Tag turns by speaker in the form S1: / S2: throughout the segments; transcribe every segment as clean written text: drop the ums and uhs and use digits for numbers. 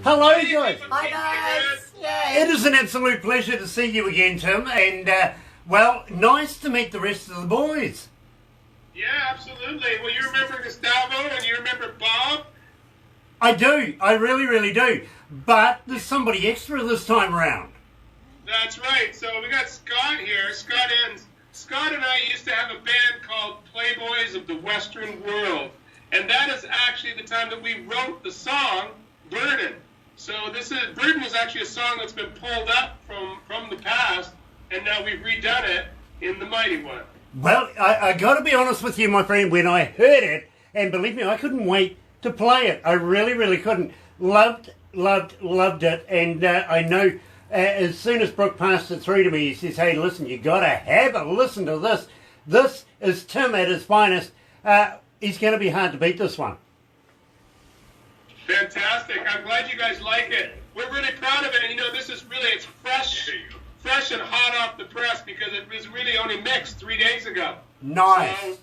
S1: Hello, guys.
S2: Hi, guys. Yay.
S1: It is an absolute pleasure to see you again, Tim. And, well, nice to meet the rest of the boys.
S3: Yeah, absolutely. Well, you remember Gustavo and you remember Bob?
S1: I do. I really, really do. But there's somebody extra this time around.
S3: That's right. So we got Scott here. Scott and I used to have a band called Playboys of the Western World. And that is actually the time that we wrote the song Burden. So Burden is actually a song that's been pulled up from the past, and now we've redone it in the Mighty One.
S1: Well, I got to be honest with you, my friend, when I heard it, and believe me, I couldn't wait to play it. I really, really couldn't. Loved it. And I know as soon as Brooke passed it through to me, he says, hey, listen, you got to have a listen to this. This is Tim at his finest. He's going to be hard to beat, this one.
S3: Fantastic. I'm glad you guys like it. We're really proud of it. And, this is really, it's fresh and hot off the press because it was really only mixed 3 days ago.
S1: Nice.
S3: So,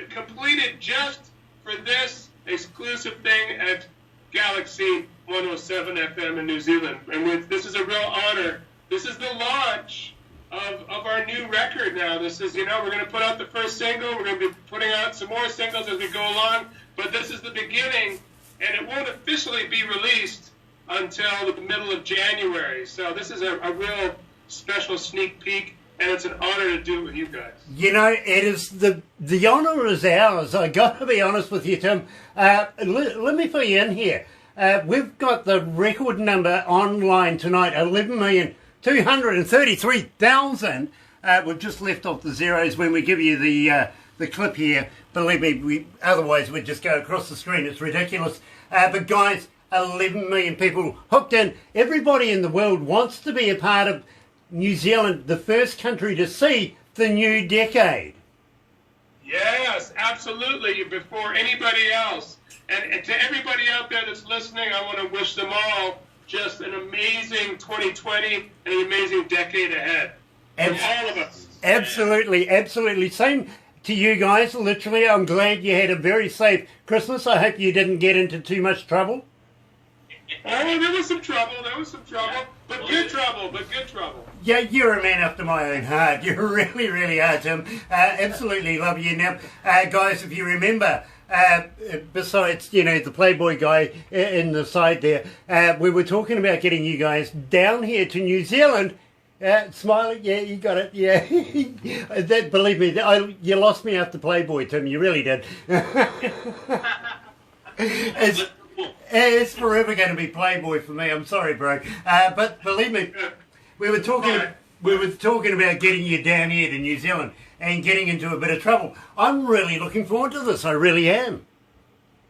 S3: completed just for this exclusive thing at Galaxy107fm in New Zealand. And this is a real honor. This is the launch of our new record now. This is, we're going to put out the first single. We're going to be putting out some more singles as we go along. But this is the beginning, and it won't officially be released until the middle of January. So this is a real special sneak peek, and it's an honor to do it with you guys.
S1: It is the honor is ours. I got to be honest with you, Tim. Let me fill you in here. We've got the record number online tonight, 11,233,000. We've just left off the zeros when we give you the clip here. Believe me, otherwise we'd just go across the screen. It's ridiculous. But guys, 11 million people hooked in. Everybody in the world wants to be a part of New Zealand, the first country to see the new decade.
S3: Yes, absolutely, before anybody else. And to everybody out there that's listening, I want to wish them all just an amazing 2020 and an amazing decade ahead. From all of us.
S1: Absolutely, absolutely. Same to you guys, literally. I'm glad you had a very safe Christmas. I hope you didn't get into too much trouble.
S3: Oh, there was some trouble. But good trouble.
S1: Yeah, you're a man after my own heart. You really, really are, Tim. Absolutely love you. Now, guys, if you remember, besides, the Playboy guy in the side there, we were talking about getting you guys down here to New Zealand. Smiley, yeah, you got it, yeah. Believe me, you lost me after Playboy, Tim, you really did. It's forever going to be Playboy for me, I'm sorry, bro. But believe me, we were talking about getting you down here to New Zealand and getting into a bit of trouble. I'm really looking forward to this, I really am.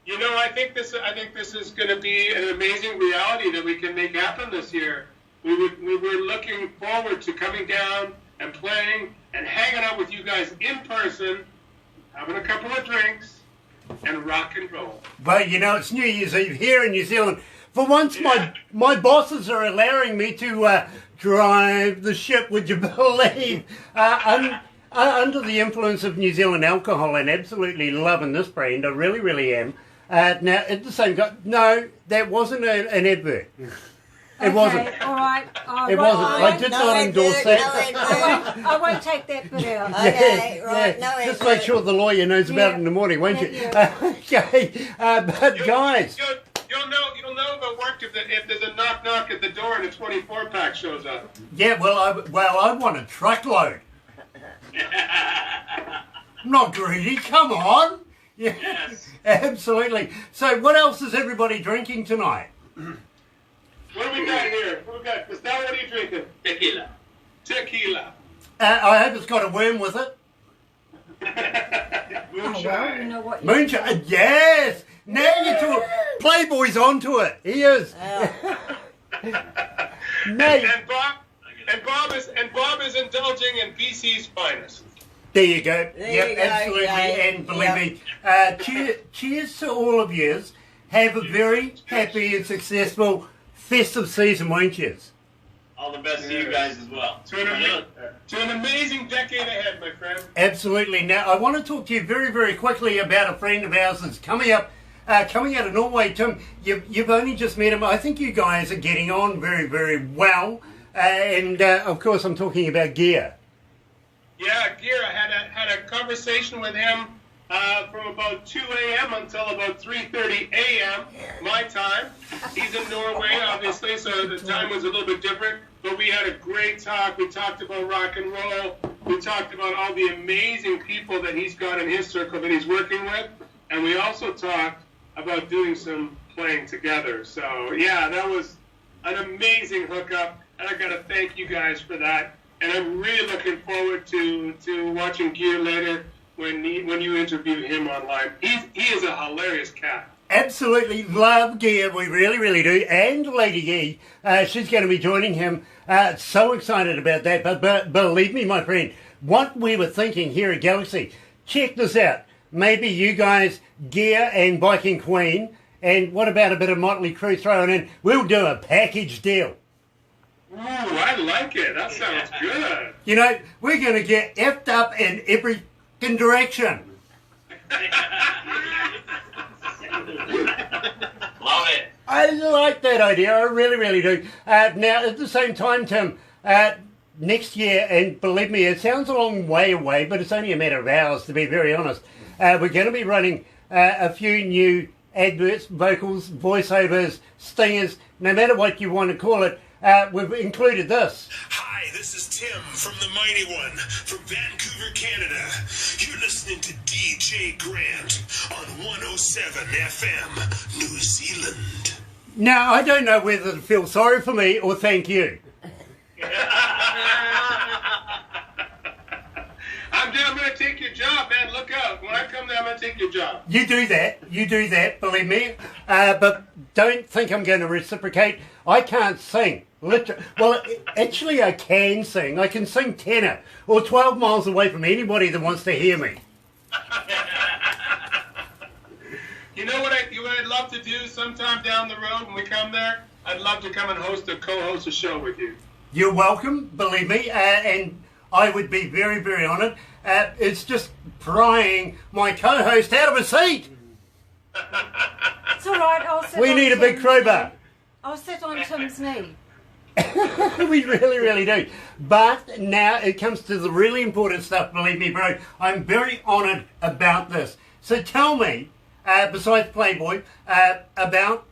S3: I think this is going to be an amazing reality that we can make happen this year. We were looking forward to coming down and playing and hanging out with you guys in person, having a couple of drinks, and rock and roll.
S1: Well, it's New Year's Eve here in New Zealand. For once, my bosses are allowing me to drive the ship, would you believe? Under the influence of New Zealand alcohol and absolutely loving this brand. I really, really am. Now, at the same time, no, that wasn't an advert. It wasn't.
S2: All right.
S1: It wasn't. I did not endorse that.
S2: I won't take that bit out.
S1: Okay, right. No, just make sure the lawyer knows about it in the morning, won't you? Okay, but guys,
S3: you'll know if it worked if there's a knock at the door and a 24-pack shows up.
S1: Yeah, I want a truckload. I'm not greedy. Come on. Yeah, yes, absolutely. So, what else is everybody drinking tonight?
S3: What do we got here? What are you drinking? Tequila.
S1: I hope it's got a worm with it.
S3: Moonshine.
S1: Moonshine. Yes. Now you're talking. Playboy's onto it. He is.
S3: Bob is indulging in BC's finest.
S1: There you go. Absolutely. And believe me, cheers to all of yous. Have a very happy and successful festive season, won't you?
S4: All the best to you guys as well.
S3: To an amazing decade ahead, my friend.
S1: Absolutely. Now, I want to talk to you very, very quickly about a friend of ours that's coming up coming out of Norway, Tim, you've only just met him. I think you guys are getting on very, very well. And of course, I'm talking about Gear.
S3: Yeah, Gear. I had a conversation with him from about 2 a.m. until about 3:30 a.m. my time. He's in Norway, obviously, so the time was a little bit different. But we had a great talk. We talked about rock and roll. We talked about all the amazing people that he's got in his circle that he's working with. And we also talked about doing some playing together. So, yeah, that was an amazing hookup. And I got to thank you guys for that. And I'm really looking forward to watching Gear later when you interview him online. He is a hilarious cat.
S1: Absolutely love Gear, we really, really do. And Lady Gee, she's going to be joining him. So excited about that. But believe me, my friend, what we were thinking here at Galaxy, check this out. Maybe you guys, Gear and Viking Queen, and what about a bit of Motley Crue thrown in? We'll do a package deal.
S3: Ooh, I like it. That sounds good.
S1: You know, we're going to get effed up in every direction.
S4: Love it.
S1: I like that idea. I really, really do. Now, at the same time, Tim, next year, and believe me, it sounds a long way away, but it's only a matter of hours, to be very honest. We're going to be running a few new adverts, vocals, voiceovers, stingers, no matter what you want to call it. We've included this.
S5: Hi, this is Tim from the Mighty One from Vancouver, Canada. You're listening to DJ Grant on 107 FM, New Zealand.
S1: Now, I don't know whether to feel sorry for me or thank you.
S3: I'm going to take your job, man. Look out. When I come there, I'm going to take your job.
S1: You do that, believe me. But don't think I'm going to reciprocate. I can't sing. Well, actually, I can sing. I can sing tenor, or 12 miles away from anybody that wants to hear me.
S3: You know what I'd love to do sometime down the road when we come there? I'd love to come and co-host a show with you.
S1: You're welcome, believe me, and I would be very, very honoured. It's just prying my co-host out of a seat.
S2: It's all right. I'll sit
S1: We
S2: on
S1: need a big
S2: Tim's
S1: crowbar.
S2: knee. I'll sit on Tim's knee.
S1: We really, really do. But now it comes to the really important stuff, believe me, bro. I'm very honoured about this. So tell me, besides Playboy, about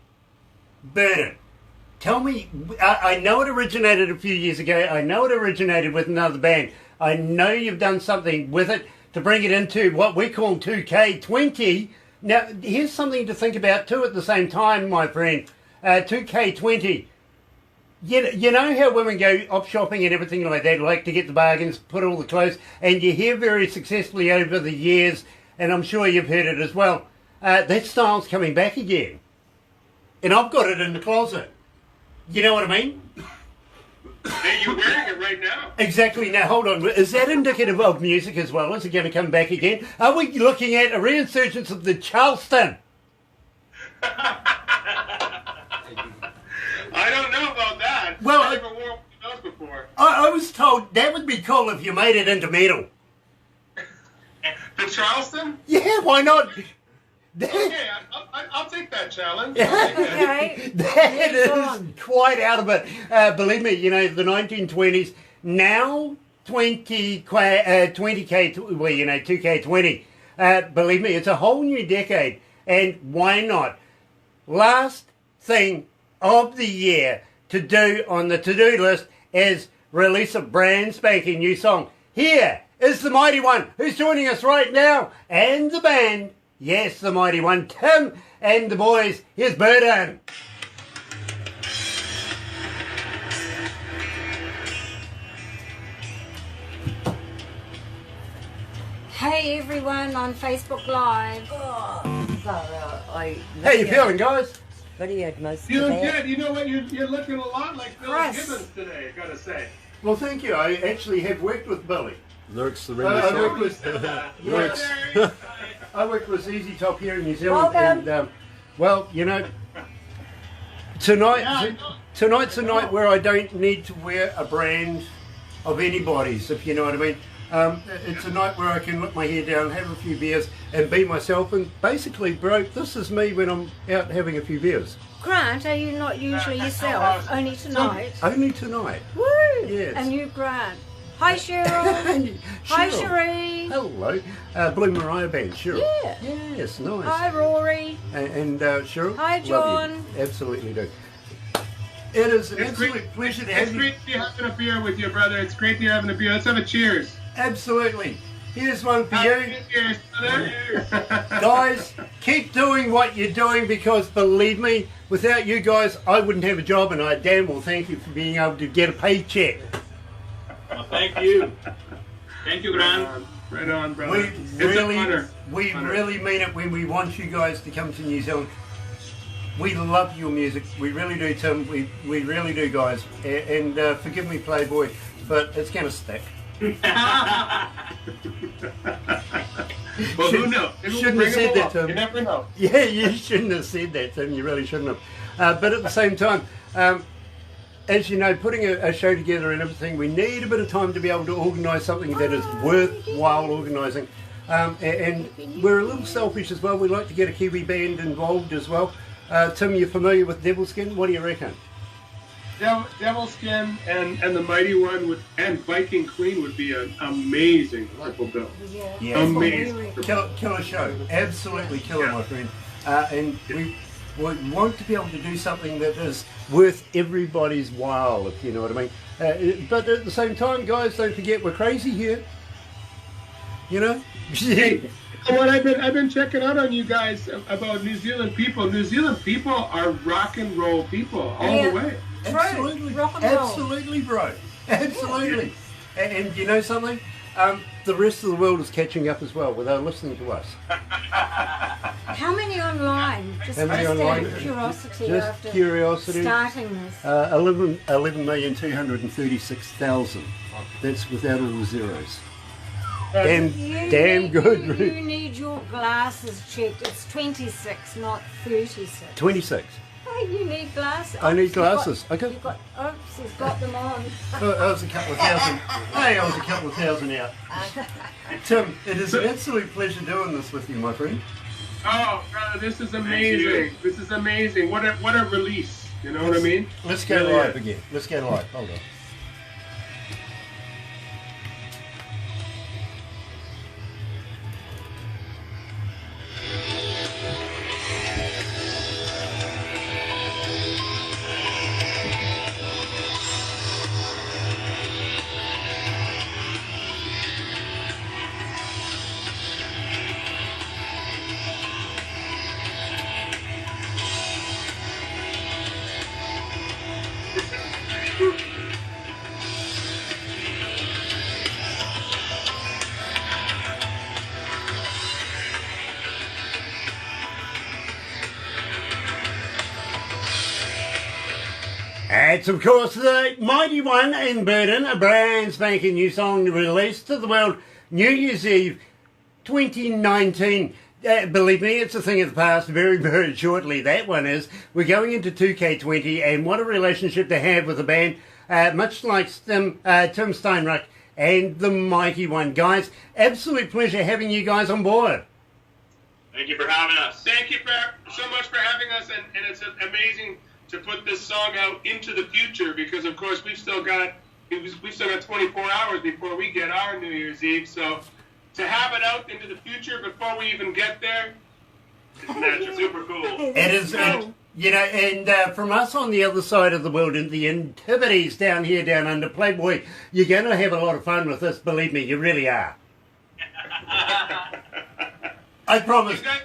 S1: Burden. Tell me, I know it originated a few years ago. I know it originated with another band. I know you've done something with it to bring it into what we call 2K20. Now, here's something to think about too at the same time, my friend. 2K20. You know how women go op shopping and everything like that, like to get the bargains, put all the clothes, and you hear very successfully over the years, and I'm sure you've heard it as well, that style's coming back again. And I've got it in the closet. You know what I mean?
S3: Hey, you're wearing it right now.
S1: Exactly. Now, hold on. Is that indicative of music as well? Is it going to come back again? Are we looking at a reinsurgence of the Charleston?
S3: I don't know about that.
S1: Well,
S3: I never wore one of those before.
S1: I was told that would be cool if you made it into metal.
S3: The Charleston?
S1: Yeah, why not?
S3: Okay, I'll take that challenge. I'll take that.
S2: Okay.
S1: That
S2: Go
S1: is
S2: on.
S1: quite out of it. Believe me, you know, the 1920s, now 20K, well, you know, 2K20. Believe me, it's a whole new decade. And why not? Last thing of the year to do on the to-do list is release a brand spanking new song. Here is the Mighty One, who's joining us right now, and the band. Yes, the Mighty One, Tim and the boys. Here's Burden.
S2: Hey everyone on Facebook Live.
S1: How you feeling, guys?
S6: Videoed most
S3: Feeling
S6: of that.
S3: good. You know what? You're looking a lot like Billy
S2: Chris.
S3: Gibbons today, I gotta say.
S1: Well, thank you. I actually have worked with Billy.
S7: Lyrics the
S1: I
S7: radio
S1: worked with
S7: Lyrics.
S1: I worked with Easy Top here in New Zealand,
S2: Welcome.
S1: and well, you know, tonight's a night where I don't need to wear a brand of anybody's, if you know what I mean. It's a night where I can let my hair down, have a few beers, and be myself. And basically, bro, this is me when I'm out having a few beers.
S2: Grant, are you not usually yourself? Only tonight?
S1: Only tonight.
S2: Woo!
S1: Yes.
S2: And you, Grant. Hi, Cheryl. Hi, Cherie.
S1: Hello. Blue Mariah Band, Cheryl.
S2: Yeah.
S1: Yes, nice.
S2: Hi, Rory.
S1: And Cheryl.
S2: Hi,
S1: love
S2: John.
S1: you. Absolutely do. It is an
S3: It's
S1: absolute
S3: great.
S1: pleasure to
S3: It's
S1: have you.
S3: great to be having a beer with you, brother. It's great to be having a beer. Let's have a cheers.
S1: Absolutely. Here's one for you.
S3: Cheers, brother.
S1: Guys, keep doing what you're doing because believe me, without you guys, I wouldn't have a job, and I damn well thank you for being able to get a paycheck.
S4: Well, thank you. Thank you, Grant.
S3: Right on, brother.
S1: We
S3: It's
S1: really,
S3: an honor.
S1: we
S3: Honor.
S1: really mean it when we want you guys to come to New Zealand. We love your music. We really do, Tim. We really do, guys. And forgive me, Playboy, but it's going to stick.
S3: Well, who knows? Maybe we'll
S1: Shouldn't
S3: bring
S1: have said
S3: him
S1: that,
S3: along.
S1: Tim.
S3: You never know.
S1: Yeah, you shouldn't have said that, Tim. You really shouldn't have. But at the same time, as you know, putting a show together and everything, we need a bit of time to be able to organise something that is worthwhile organising. And we're a little selfish as well. We like to get a Kiwi band involved as well. Tim, you're familiar with Devilskin? What do you reckon?
S3: Devilskin and the Mighty One and Viking Queen would be an amazing triple bill.
S2: Yeah.
S3: Amazing.
S1: Killer show. Absolutely killer, my friend. And we want to be able to do something that is worth everybody's while, if you know what I mean. But at the same time, guys, don't forget we're crazy here. You know?
S3: Hey, what I've been checking out on you guys about New Zealand people. New Zealand people are rock and roll people all the way.
S1: Absolutely.
S2: Rock and roll.
S1: Absolutely, bro. Absolutely. And you know something? The rest of the world is catching up as well. They're listening to us.
S2: How many online? Just
S1: How many
S2: out of
S1: online?
S2: curiosity
S1: Just
S2: after
S1: curiosity.
S2: starting this.
S1: 11,236,000. That's without all the zeros. Damn
S2: You
S1: good.
S2: You need your glasses checked. It's 26, not 36.
S1: 26.
S2: Oh, you need glasses.
S1: I need
S2: Oops, you've got-
S1: glasses. Okay.
S2: You've got, oops, he's got them on.
S1: I was a couple of thousand. Hey, I was a couple of thousand out. Tim, it is an absolute pleasure doing this with you, my friend.
S3: Oh, brother, this is amazing. This is amazing. What a release. You know what I mean?
S1: Let's go
S3: Really
S1: live
S3: is.
S1: again. Let's go live. Hold on. It's of course the Mighty One in Burden, a brand spanking new song released to the world New Year's Eve 2019. Believe me, it's a thing of the past very, very shortly. That one is. We're going into 2K20 and what a relationship to have with a band, much like Tim Steinruck and the Mighty One. Guys, absolute pleasure having you guys on board.
S4: Thank you for having us.
S3: Thank you so much for having us, and it's amazing to put this song out into the future because, of course, we've still got 24 hours before we get our New Year's Eve. So to have it out into the future before we even get there,
S4: That's super cool.
S1: It is, you know, and from us on the other side of the world, in the Antipodes down here, down under Playboy, you're going to have a lot of fun with this. Believe me, you really are. I promise.
S3: You guys,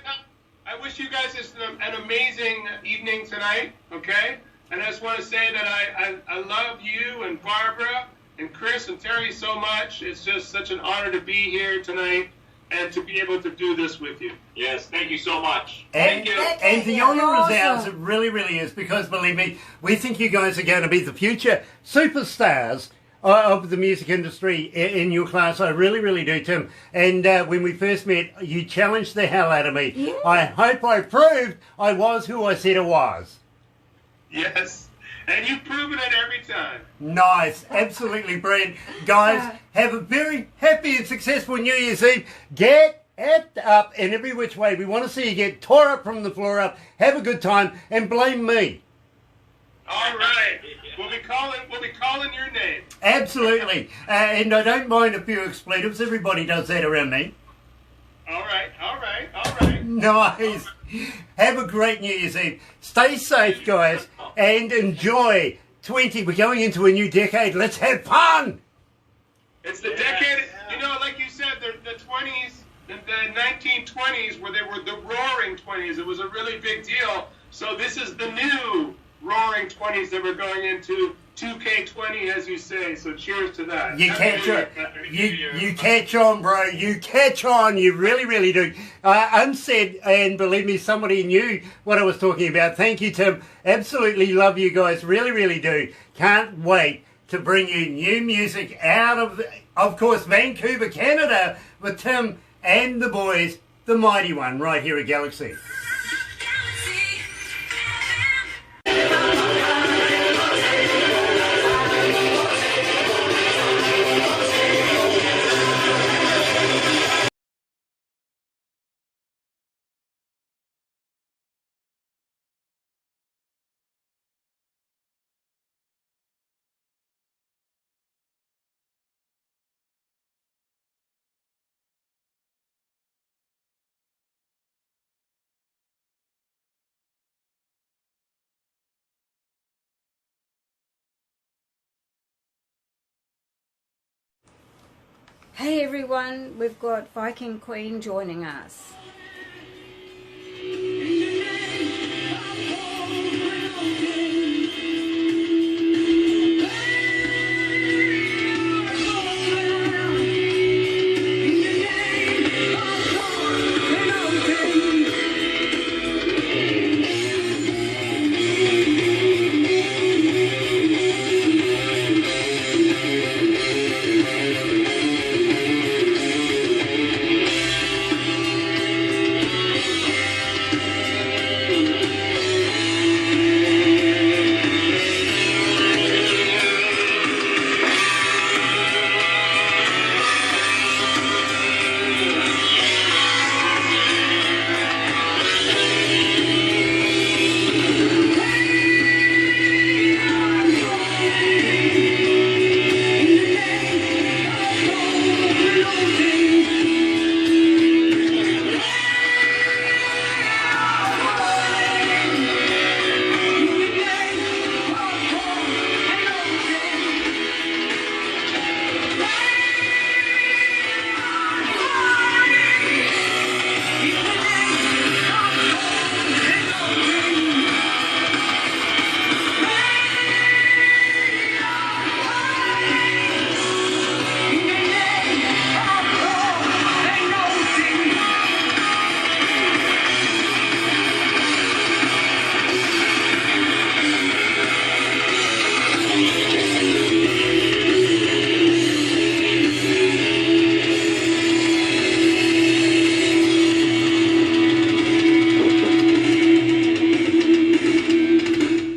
S3: I wish you guys an amazing evening tonight, okay? And I just want to say that I love you and Barbara and Chris and Terry so much. It's just such an honor to be here tonight and to be able to do this with you.
S4: Yes, thank you so much.
S1: And,
S3: Thank you.
S1: and the honour is ours,
S2: Awesome.
S1: it really, really is, because believe me, we think you guys are going to be the future superstars of the music industry in your class. I really, really do, Tim. And when we first met, you challenged the hell out of me.
S2: Yeah.
S1: I hope I proved I was who I said I was.
S3: Yes. And you've proven it every time.
S1: Nice, absolutely brilliant. Guys, have a very happy and successful New Year's Eve. Get it up in every which way. We want to see you get tore up from the floor up, have a good time, and blame me.
S3: All right. We'll be calling your name.
S1: Absolutely. And I don't mind a few expletives. Everybody does that around me.
S3: All right.
S1: Nice. Have a great New Year's Eve. Stay safe, guys, and enjoy 20. We're going into a new decade. Let's have fun.
S3: It's the decade, like you said, the 20s, the 1920s, where they were the roaring 20s. It was a really big deal. So this is the new roaring 20s that we're going into. 2K20, as you say, so cheers to that.
S1: You catch on. You catch on, bro. You catch on. You really, really do. Unsaid, and believe me, somebody knew what I was talking about. Thank you, Tim. Absolutely love you guys. Really, really do. Can't wait to bring you new music out of course, Vancouver, Canada, with Tim and the boys, the mighty one, right here at Galaxy.
S2: Hey everyone, we've got Viking Queen joining us.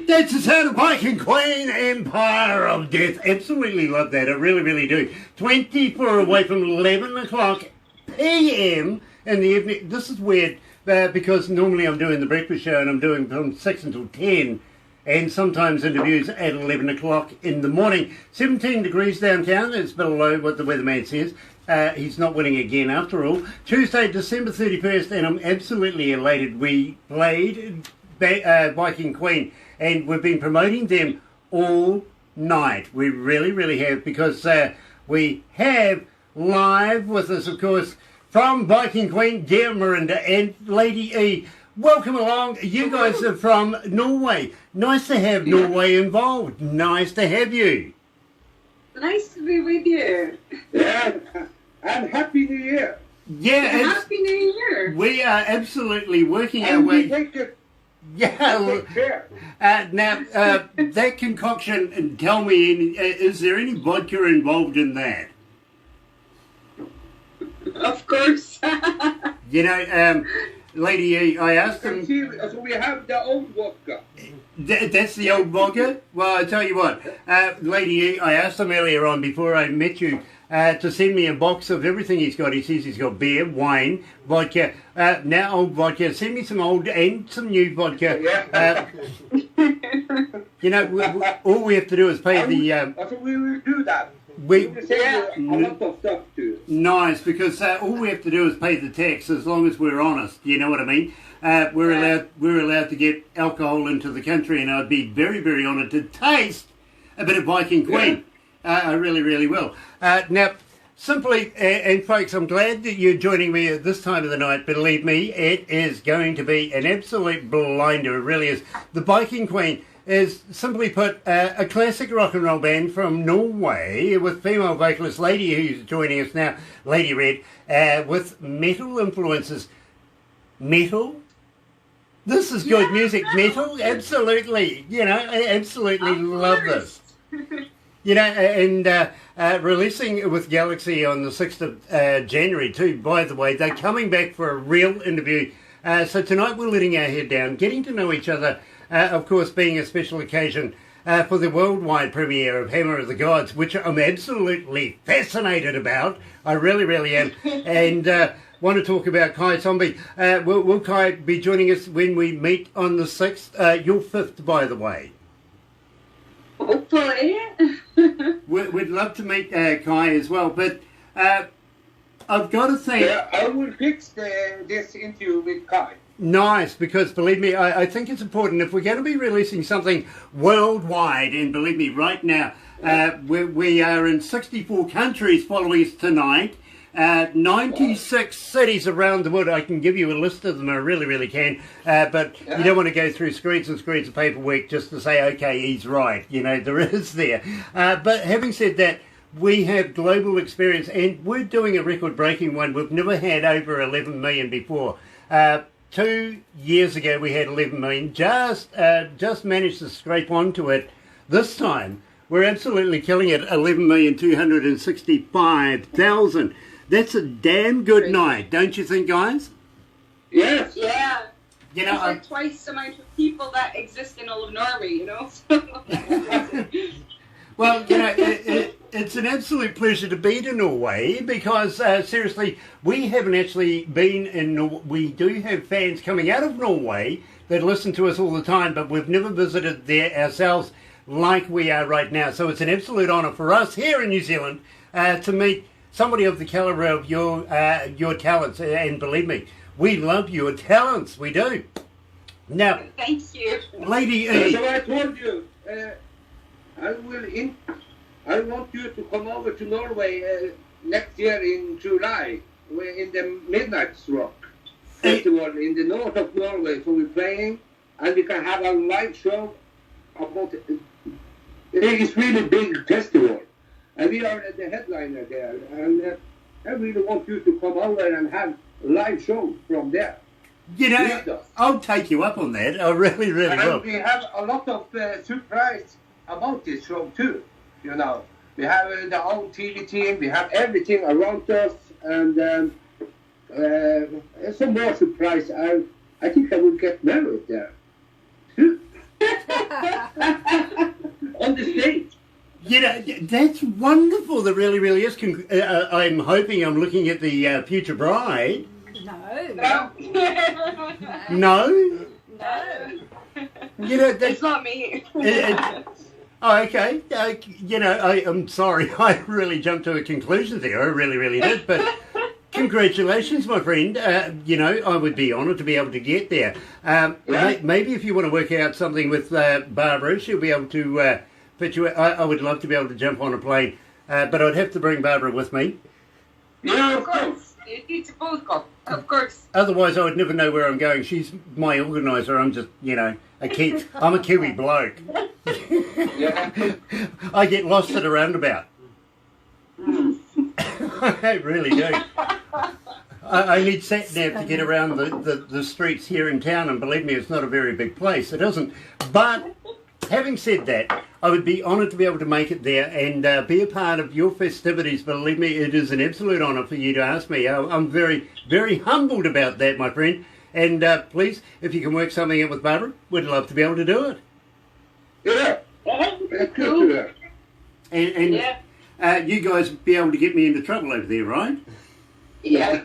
S1: That's the sound of Viking Queen, Empire of Death. Absolutely love that. I really, really do. 24 away from 11 o'clock p.m. in the evening. This is weird because normally I'm doing the breakfast show and I'm doing from 6 until 10 and sometimes interviews at 11 o'clock in the morning. 17 degrees downtown. It's below what the weatherman says. He's not winning again after all. Tuesday, December 31st, and I'm absolutely elated. We played Viking Queen, and we've been promoting them all night. We really, really have, because we have live with us, of course, from Viking Queen, dear Miranda and Lady E. Welcome along. You guys are from Norway. Nice to have Norway involved. Nice to have you.
S6: Nice to be with you.
S7: Yeah, and Happy New Year.
S1: Yeah,
S6: Happy New Year.
S1: we are absolutely working our
S7: And
S1: way.
S7: we take it.
S1: Yeah. Now, that concoction, tell me, is there any vodka involved in that?
S6: Of course.
S1: You know, Lady E, I asked him...
S7: So we have the old vodka.
S1: That's the old vodka? Well, I tell you what, lady, I asked him earlier on before I met you to send me a box of everything he's got. He says he's got beer, wine, vodka, now old vodka. Send me some old and some new vodka. You know, all we have to do is pay the...
S7: I think we will do that.
S1: We
S7: will send you a lot of stuff too.
S1: Nice, because all we have to do is pay the tax as long as we're honest. You know what I mean? We're allowed to get alcohol into the country, and I'd be very, very honoured to taste a bit of Viking Queen. I really, really will. Now, simply, and folks, I'm glad that you're joining me at this time of the night. Believe me, it is going to be an absolute blinder. It really is. The Viking Queen is, simply put, a classic rock and roll band from Norway with female vocalist Lady, who's joining us now, Lady Red, with metal influences. Metal? This is good music. Metal? Absolutely. You know, I absolutely love this. You know, and releasing with Galaxy on the 6th of January too, by the way. They're coming back for a real interview. So tonight we're letting our head down, getting to know each other, of course being a special occasion for the worldwide premiere of Hammer of the Gods, which I'm absolutely fascinated about. I really, really am. And want to talk about Kai Zombie. Will Kai be joining us when we meet on the 6th? You're 5th, by the way.
S6: Hopefully.
S1: We'd love to meet Kai as well, but I've got to say...
S7: I will fix this interview with Kai.
S1: Nice, because believe me, I think it's important. If we're going to be releasing something worldwide, and believe me, right now, we are in 64 countries following us tonight, 96 cities around the world. I can give you a list of them, I really, really can, but you don't want to go through screens and screens of paperwork just to say, okay, he's right. You know, there is there. But having said that, we have global experience, and we're doing a record-breaking one. We've never had over 11 million before. 2 years ago we had 11 million, just managed to scrape onto it this time. We're absolutely killing it, 11,265,000. That's a damn good night, don't you think, guys?
S7: Yes.
S6: Yeah.
S1: You know,
S6: There's like twice the amount of people that exist in all of Norway, you know?
S1: well, you know, it's an absolute pleasure to be to Norway because, seriously, we haven't actually been in Norway. We do have fans coming out of Norway that listen to us all the time, but we've never visited there ourselves like we are right now. So it's an absolute honour for us here in New Zealand to meet somebody of the calibre of your talents. And believe me, we love your talents. We do. Now,
S6: thank you.
S1: Lady E.
S7: So I told you, I want you to come over to Norway next year in July. We're in the Midnight Rock Festival in the north of Norway. So we're playing, and we can have a live show about it. It's really big festival, and we are the headliner there. And I really want you to come over and have live shows from there.
S1: You know, I'll take you up on that. I really, really will.
S7: And we have a lot of surprise about this show too. You know, we have the own TV team, we have everything around us, and some more surprise. I think I will get married there. On the stage.
S1: You know, that's wonderful. That really, really is. I'm hoping I'm looking at the future bride.
S6: No.
S1: No?
S6: No.
S1: You know,
S6: It's not me.
S1: Oh, okay. You know, I'm sorry. I really jumped to a conclusion there. I really, really did. But congratulations, my friend. You know, I would be honoured to be able to get there. Maybe if you want to work out something with Barbara, she'll be able to fit you. I would love to be able to jump on a plane, but I'd have to bring Barbara with me.
S6: Yeah, of course. It's a both go. Of course.
S1: Otherwise, I would never know where I'm going. She's my organiser. I'm just, you know, I'm a Kiwi bloke. I get lost at a roundabout. I really do. I need sat-nav to get around the streets here in town, and believe me, it's not a very big place. It isn't. But having said that, I would be honoured to be able to make it there and be a part of your festivities. Believe me, it is an absolute honour for you to ask me. I'm very, very humbled about that, my friend. And please, if you can work something out with Barbara, we'd love to be able to do it.
S7: Yeah. That's good to hear.
S1: And
S6: Yeah.
S1: you guys be able to get me into trouble over there, right?
S6: Yeah.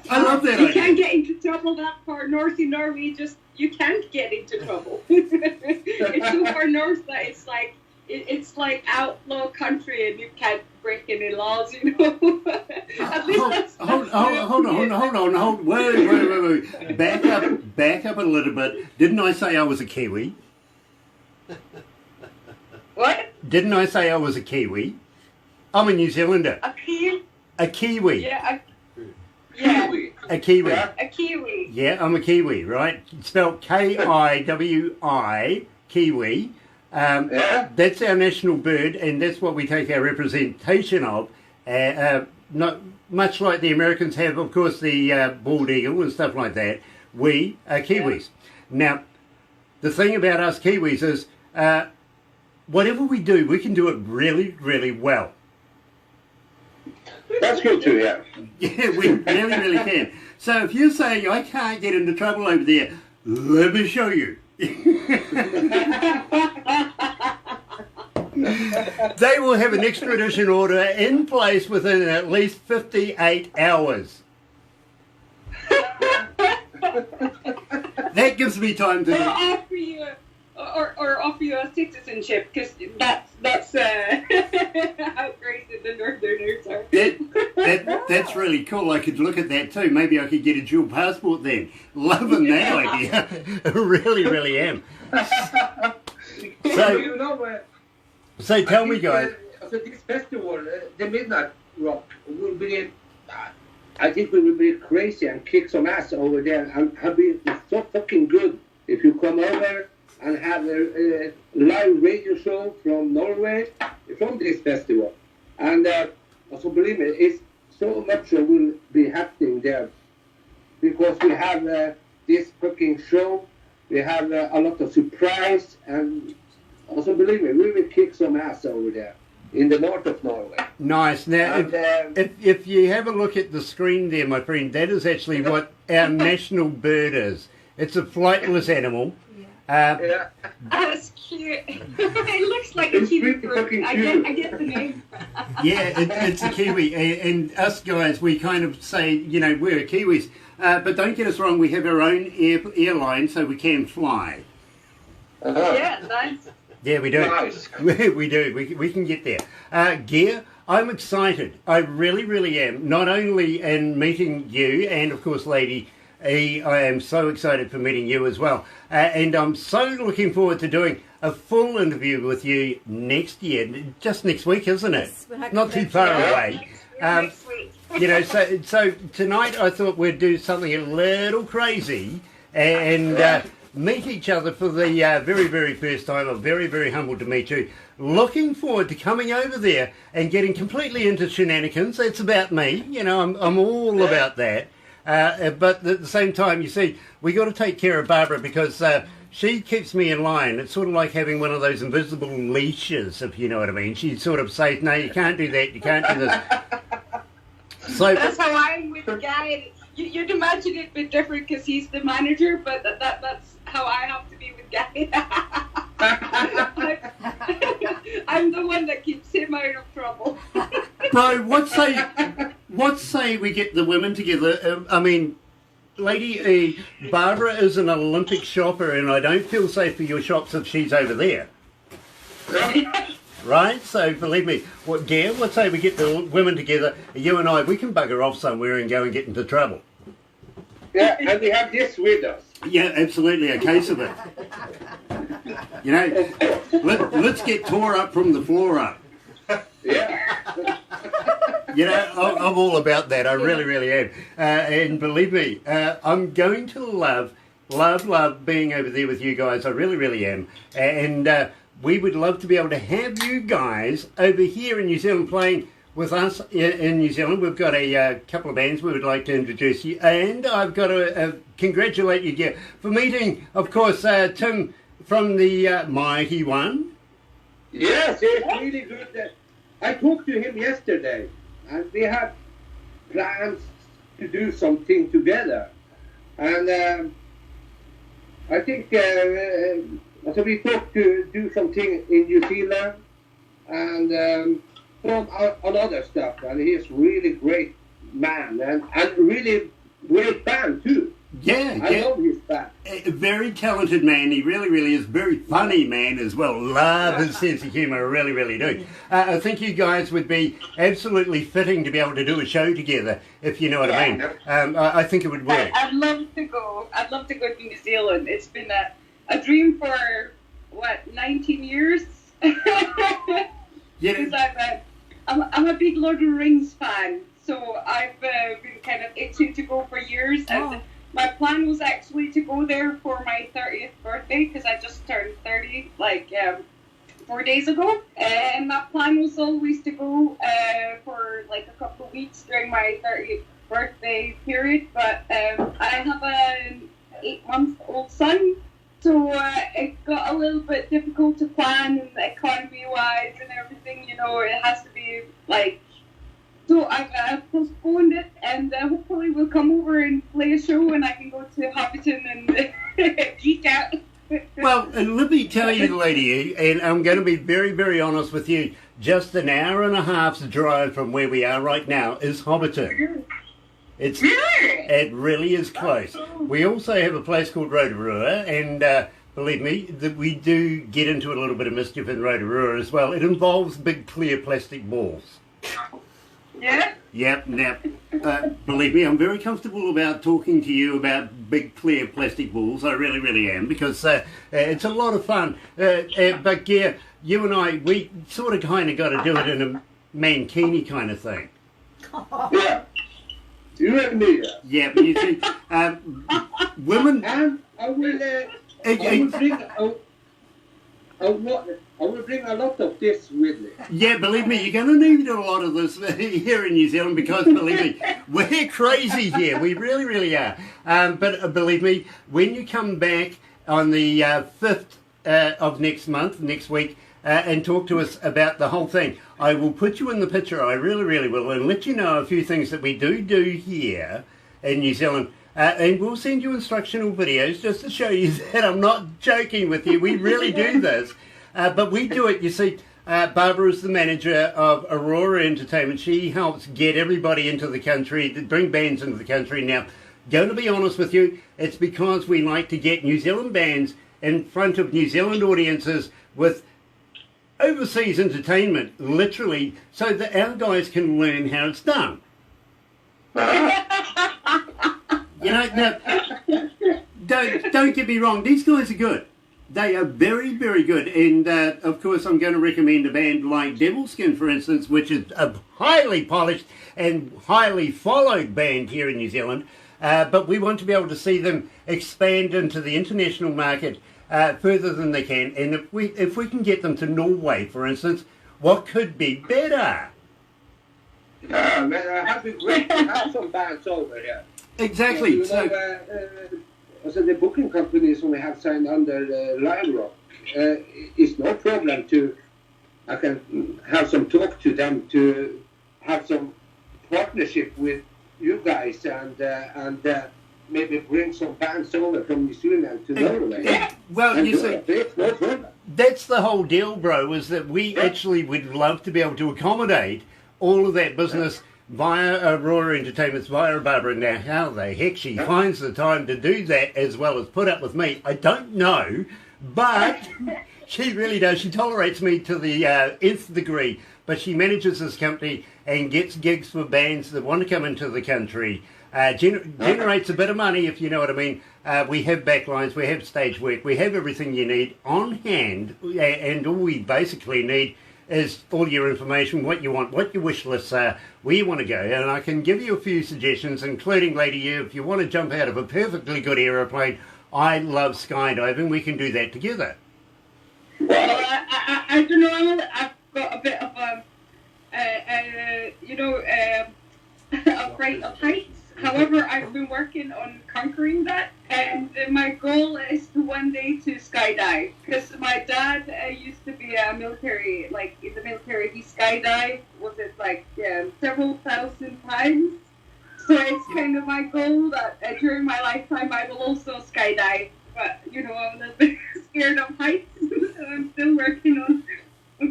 S1: I love that
S6: You
S1: idea.
S6: can't get into trouble that far north in Norway. You can't get into trouble. It's so far north that it's like it's like outlaw country, and you can't break any laws. You know. At least that's
S1: Hold on. Wait. Back up a little bit. Didn't I say I was a Kiwi?
S6: What?
S1: Didn't I say I was a Kiwi? I'm a New Zealander.
S6: A Kiwi?
S1: A Kiwi.
S6: Yeah.
S7: Kiwi.
S1: A Kiwi.
S6: A Kiwi.
S1: Yeah, I'm a Kiwi, right? Spelled Kiwi, Kiwi.
S7: Yeah.
S1: That's our national bird, and that's what we take our representation of. Not much like the Americans have, of course, the bald eagle and stuff like that. We are Kiwis. Now, the thing about us Kiwis is, whatever we do, we can do it really, really well.
S7: That's good to hear.
S1: Yeah, we really, really can. So if you're saying I can't get into trouble over there, let me show you. They will have an extradition order in place within at least 58 hours. That gives me time to...
S6: Or offer you a citizenship, because that's how crazy the Northerners are.
S1: That's really cool. I could look at that too. Maybe I could get a dual passport then. Loving that idea. Really, really am.
S7: So, you know,
S1: So tell me, guys.
S7: So this festival, the Midnight Rock, will be... I think we will be crazy and kick some ass over there, and have been so fucking good if you come over and have a live radio show from Norway, from this festival. And also believe me, it's so much will be happening there, because we have this fucking show, we have a lot of surprise, and also believe me, we will kick some ass over there in the north of Norway.
S1: Nice. Now,
S7: And,
S1: if you have a look at the screen there, my friend, that is actually what our national bird is. It's a flightless animal.
S7: yeah.
S6: That's cute. It looks like a
S7: It's
S6: kiwi
S7: really
S6: bird.
S7: fucking
S6: I
S7: cute.
S6: get the name.
S1: Yeah, it's a Kiwi. And us guys, we kind of say, you know, we're Kiwis. But don't get us wrong, we have our own airline, so we can fly.
S7: Uh-huh.
S6: Yeah, nice.
S1: Yeah, we do.
S7: Nice.
S1: We do. We can get there. Gear, I'm excited. I really, really am. Not only in meeting you and, of course, Lady E, I am so excited for meeting you as well. And I'm so looking forward to doing a full interview with you next year. Just next week, isn't it?
S2: Yes, we're hoping
S1: Not too
S2: that's
S1: far
S2: it.
S1: away.
S6: Next week.
S1: You know, so tonight I thought we'd do something a little crazy and meet each other for the very, very first time. I'm very, very humbled to meet you. Looking forward to coming over there and getting completely into shenanigans. It's about me. You know, I'm all about that. But at the same time, you see, we got to take care of Barbara because she keeps me in line. It's sort of like having one of those invisible leashes, if you know what I mean. She sort of says, no, you can't do that, you can't do this. So
S6: That's how I'm with Guy. You'd imagine it'd be different because he's the manager, but that's how I have to be with Guy. I'm the one that keeps him out of trouble.
S1: bro, what say we get the women together? I mean, Lady E, Barbara is an Olympic shopper, and I don't feel safe for your shops if she's over there. Right? So believe me, what say we get the women together, you and I, we can bugger off somewhere and go and get into trouble.
S7: Yeah, and we have this with us.
S1: Yeah, absolutely, a case of it. You know, let's get tore up from the floor up.
S7: Yeah.
S1: You know, I'm all about that. I really, really am. And believe me, I'm going to love being over there with you guys. I really, really am. And we would love to be able to have you guys over here in New Zealand playing with us in New Zealand. We've got a couple of bands we would like to introduce you. And I've got to congratulate you again for meeting, of course, Tim from the Mighty One.
S7: Yes, it's really good. I talked to him yesterday, and we had plans to do something together. And I think so we talked to do something in New Zealand and from another stuff. And he's really great man and really great band too.
S1: Yeah,
S7: I love his band.
S1: A very talented man. He really, really is. Very funny man as well. Love his sense of humour. I really, really do. I think you guys would be absolutely fitting to be able to do a show together, if you know what I mean. I think it would work.
S6: I'd love to go. I'd love to go to New Zealand. It's been a dream for, 19 years?
S1: Yeah.
S6: Because I'm a big Lord of the Rings fan, so I've been kind of itching to go for years. And my plan was actually to go there for my 30th birthday, because I just turned 30, 4 days ago. And my plan was always to go for a couple of weeks during my 30th birthday period. But I have an 8-month-old son, so it got a little bit difficult to plan economy-wise and everything. It has to be so I've postponed it, and hopefully we'll come over and play a show, and I can go to Hobbiton and geek out.
S1: Well, and let me tell you, lady, and I'm going to be very, very honest with you, just an hour and a half's drive from where we are right now is Hobbiton. It really is close. We also have a place called Rotorua, and believe me, that we do get into a little bit of mischief in Rotorua as well. It involves big clear plastic balls.
S6: Yeah?
S1: Yep. Believe me, I'm very comfortable about talking to you about big clear plastic balls. I really, really am, because it's a lot of fun. But yeah, you and I, we sort of kind of got to do it in a mankini kind of thing.
S7: Yeah. You and me.
S1: Yeah, but you see, women...
S7: And I will bring a lot of this with me.
S1: Yeah, believe me, you're going to need a lot of this here in New Zealand, because, believe me, we're crazy here. We really, really are. But believe me, when you come back on the 5th of next week, and talk to us about the whole thing, I will put you in the picture. I really, really will, and let you know a few things that we do here in New Zealand. And we'll send you instructional videos just to show you that I'm not joking with you. We really do this. But we do it, you see. Barbara is the manager of Aurora Entertainment. She helps get everybody into the country, bring bands into the country. Now, going to be honest with you, it's because we like to get New Zealand bands in front of New Zealand audiences with overseas entertainment, literally, so that our guys can learn how it's done. Now, don't get me wrong, these guys are good. They are very, very good. And, of course, I'm going to recommend a band like Devilskin, for instance, which is a highly polished and highly followed band here in New Zealand. But we want to be able to see them expand into the international market further than they can. And if we can get them to Norway, for instance, what could be better?
S7: Man, I have been great to have some bands over here.
S1: Exactly.
S7: So the booking companies we have signed under Live Rock, it's no problem I can have some talk to them to have some partnership with you guys and maybe bring some bands over from New Zealand to Norway.
S1: Well, you see,
S7: no problem.
S1: that's the whole deal, bro, is that we actually would love to be able to accommodate all of that business via Aurora Entertainment's, via Barbara. Now, how the heck she finds the time to do that as well as put up with me, I don't know, but she really does. She tolerates me to the nth degree, but she manages this company and gets gigs for bands that want to come into the country, generates a bit of money, if you know what I mean. We have backlines, we have stage work, we have everything you need on hand, and all we basically need is all your information, what you want, what your wish lists are, where you want to go. And I can give you a few suggestions, including, Lady You, if you want to jump out of a perfectly good aeroplane, I love skydiving, we can do that together.
S6: Well, I don't know, I've got a bit of afraid of heights. However, I've been working on conquering that, and my goal is to one day to skydive. Because my dad used to be a military, in the military, he skydived, several thousand times. So it's kind of my goal that during my lifetime I will also skydive. But, I'm a little bit scared of heights. So I'm still working on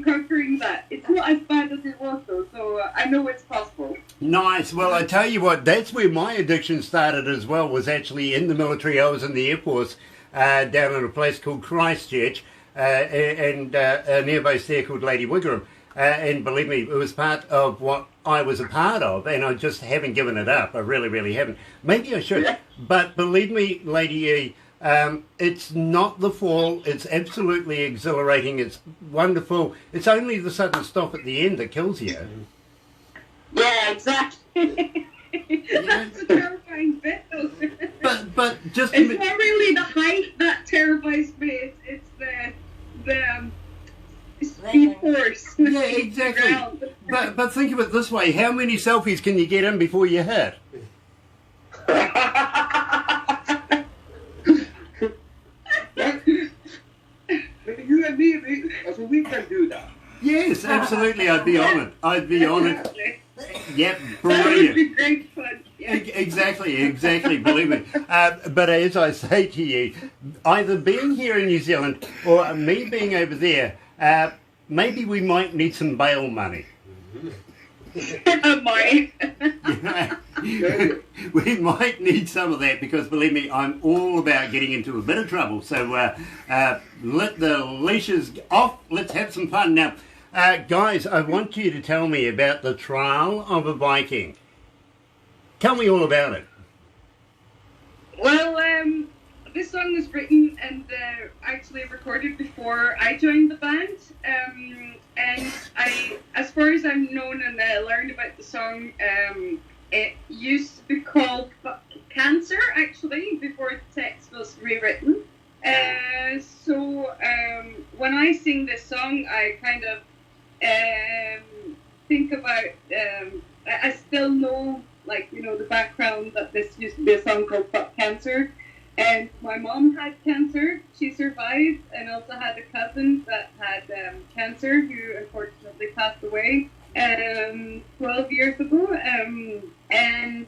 S6: conquering that. It's not as bad as it was though, so I know it's possible.
S1: Nice. Well, I tell you what, that's where my addiction started as well, was actually in the military. I was in the Air Force down in a place called Christchurch, and a nearby there called Lady Wigram. And believe me, it was part of what I was a part of, and I just haven't given it up. I really, really haven't. Maybe I should. But believe me, Lady E, it's not the fall. It's absolutely exhilarating. It's wonderful. It's only the sudden stop at the end that kills you.
S6: Yeah, exactly. That's a terrifying bit, though.
S1: But just...
S6: It's not really the height that terrifies me. It's the speed force.
S1: Yeah, exactly. But think of it this way. How many selfies can you get in before you hit?
S7: You and me, we can do that.
S1: Yes, absolutely. I'd be on it. I'd be on it. Yep,
S6: That would
S1: brilliant.
S6: be great fun. Yeah.
S1: Exactly, believe me. But as I say to you, either being here in New Zealand or me being over there, maybe we might need some bail money.
S6: Mine.
S1: We might need some of that, because believe me, I'm all about getting into a bit of trouble. So let the leashes off. Let's have some fun. Now, guys, I want you to tell me about the trial of a Viking. Tell me all about it.
S6: Well, this song was written and actually recorded before I joined the band. And as far as I'm known and learned about the song, it used to be called Cancer, actually, before the text was rewritten. So when I sing this song, I kind of think about, I still know, like, you know, the background that this used to be a song called Fuck Cancer. And my mom had cancer. She survived, and also had a cousin that had cancer, who unfortunately passed away 12 years ago. And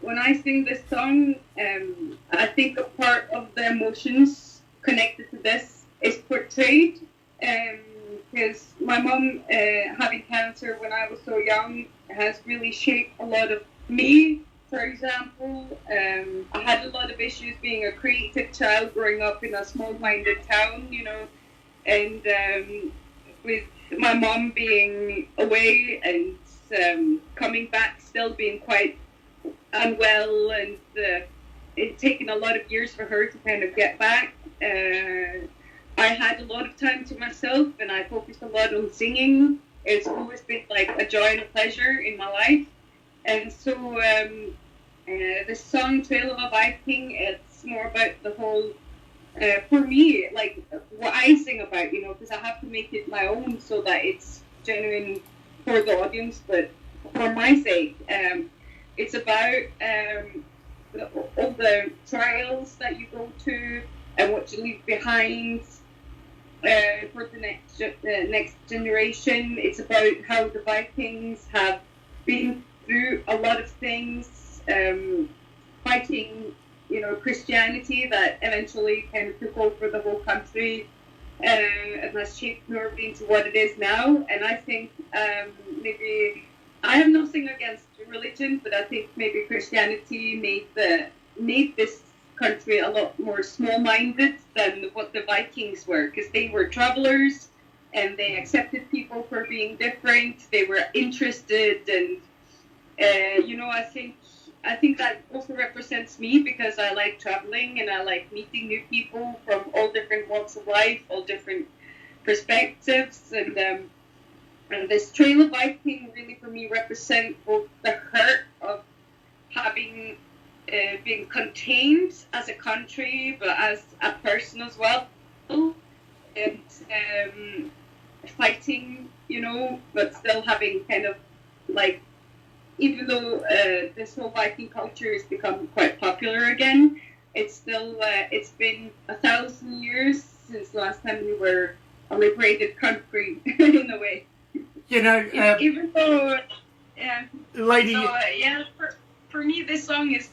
S6: when I sing this song, I think a part of the emotions connected to this is portrayed. Because my mom having cancer when I was so young has really shaped a lot of me. For example, I had a lot of issues being a creative child growing up in a small-minded town, you know, and with my mom being away and coming back still being quite unwell, and it's taken a lot of years for her to kind of get back. I had a lot of time to myself, and I focused a lot on singing. It's always been like a joy and a pleasure in my life. And so the song Trail of a Viking, it's more about the whole, for me, like what I sing about, you know, because I have to make it my own so that it's genuine for the audience, but for my sake. It's about all the trials that you go to and what you leave behind for the next generation. It's about how the Vikings have been through a lot of things, fighting, you know, Christianity that eventually kind of took over the whole country and has shaped Norway into what it is now. And I think maybe, I have nothing against religion, but I think maybe Christianity made this country a lot more small-minded than what the Vikings were, because they were travelers and they accepted people for being different. They were interested, and you know, I think that also represents me, because I like traveling and I like meeting new people from all different walks of life, all different perspectives, and this Trail of Viking really for me represents both the hurt of having being contained as a country, but as a person as well, and fighting, you know, but still having kind of like, even though this whole Viking culture has become quite popular again, it's still, it's been 1,000 years since the last time we were a liberated country, in a way.
S1: You know,
S6: even though,
S1: lady...
S6: So, yeah, for me, this song is,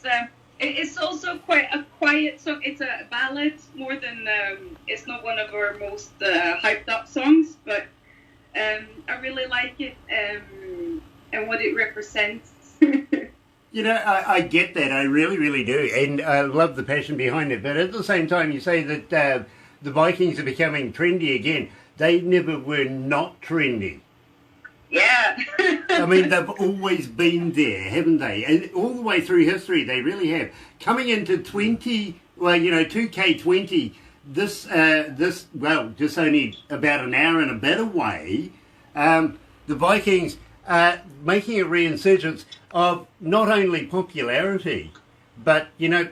S6: it's also quite a quiet song. It's a ballad more than it's not one of our most hyped up songs, but I really like it and what it represents.
S1: You know, I get that. I really, really do. And I love the passion behind it. But at the same time, you say that the Vikings are becoming trendy again. They never were not trendy.
S6: Yeah.
S1: I mean, they've always been there, haven't they? And all the way through history, they really have. Coming into 2K20, this, just only about an hour and a bit away, the Vikings are making a re-insurgence of not only popularity, but, you know,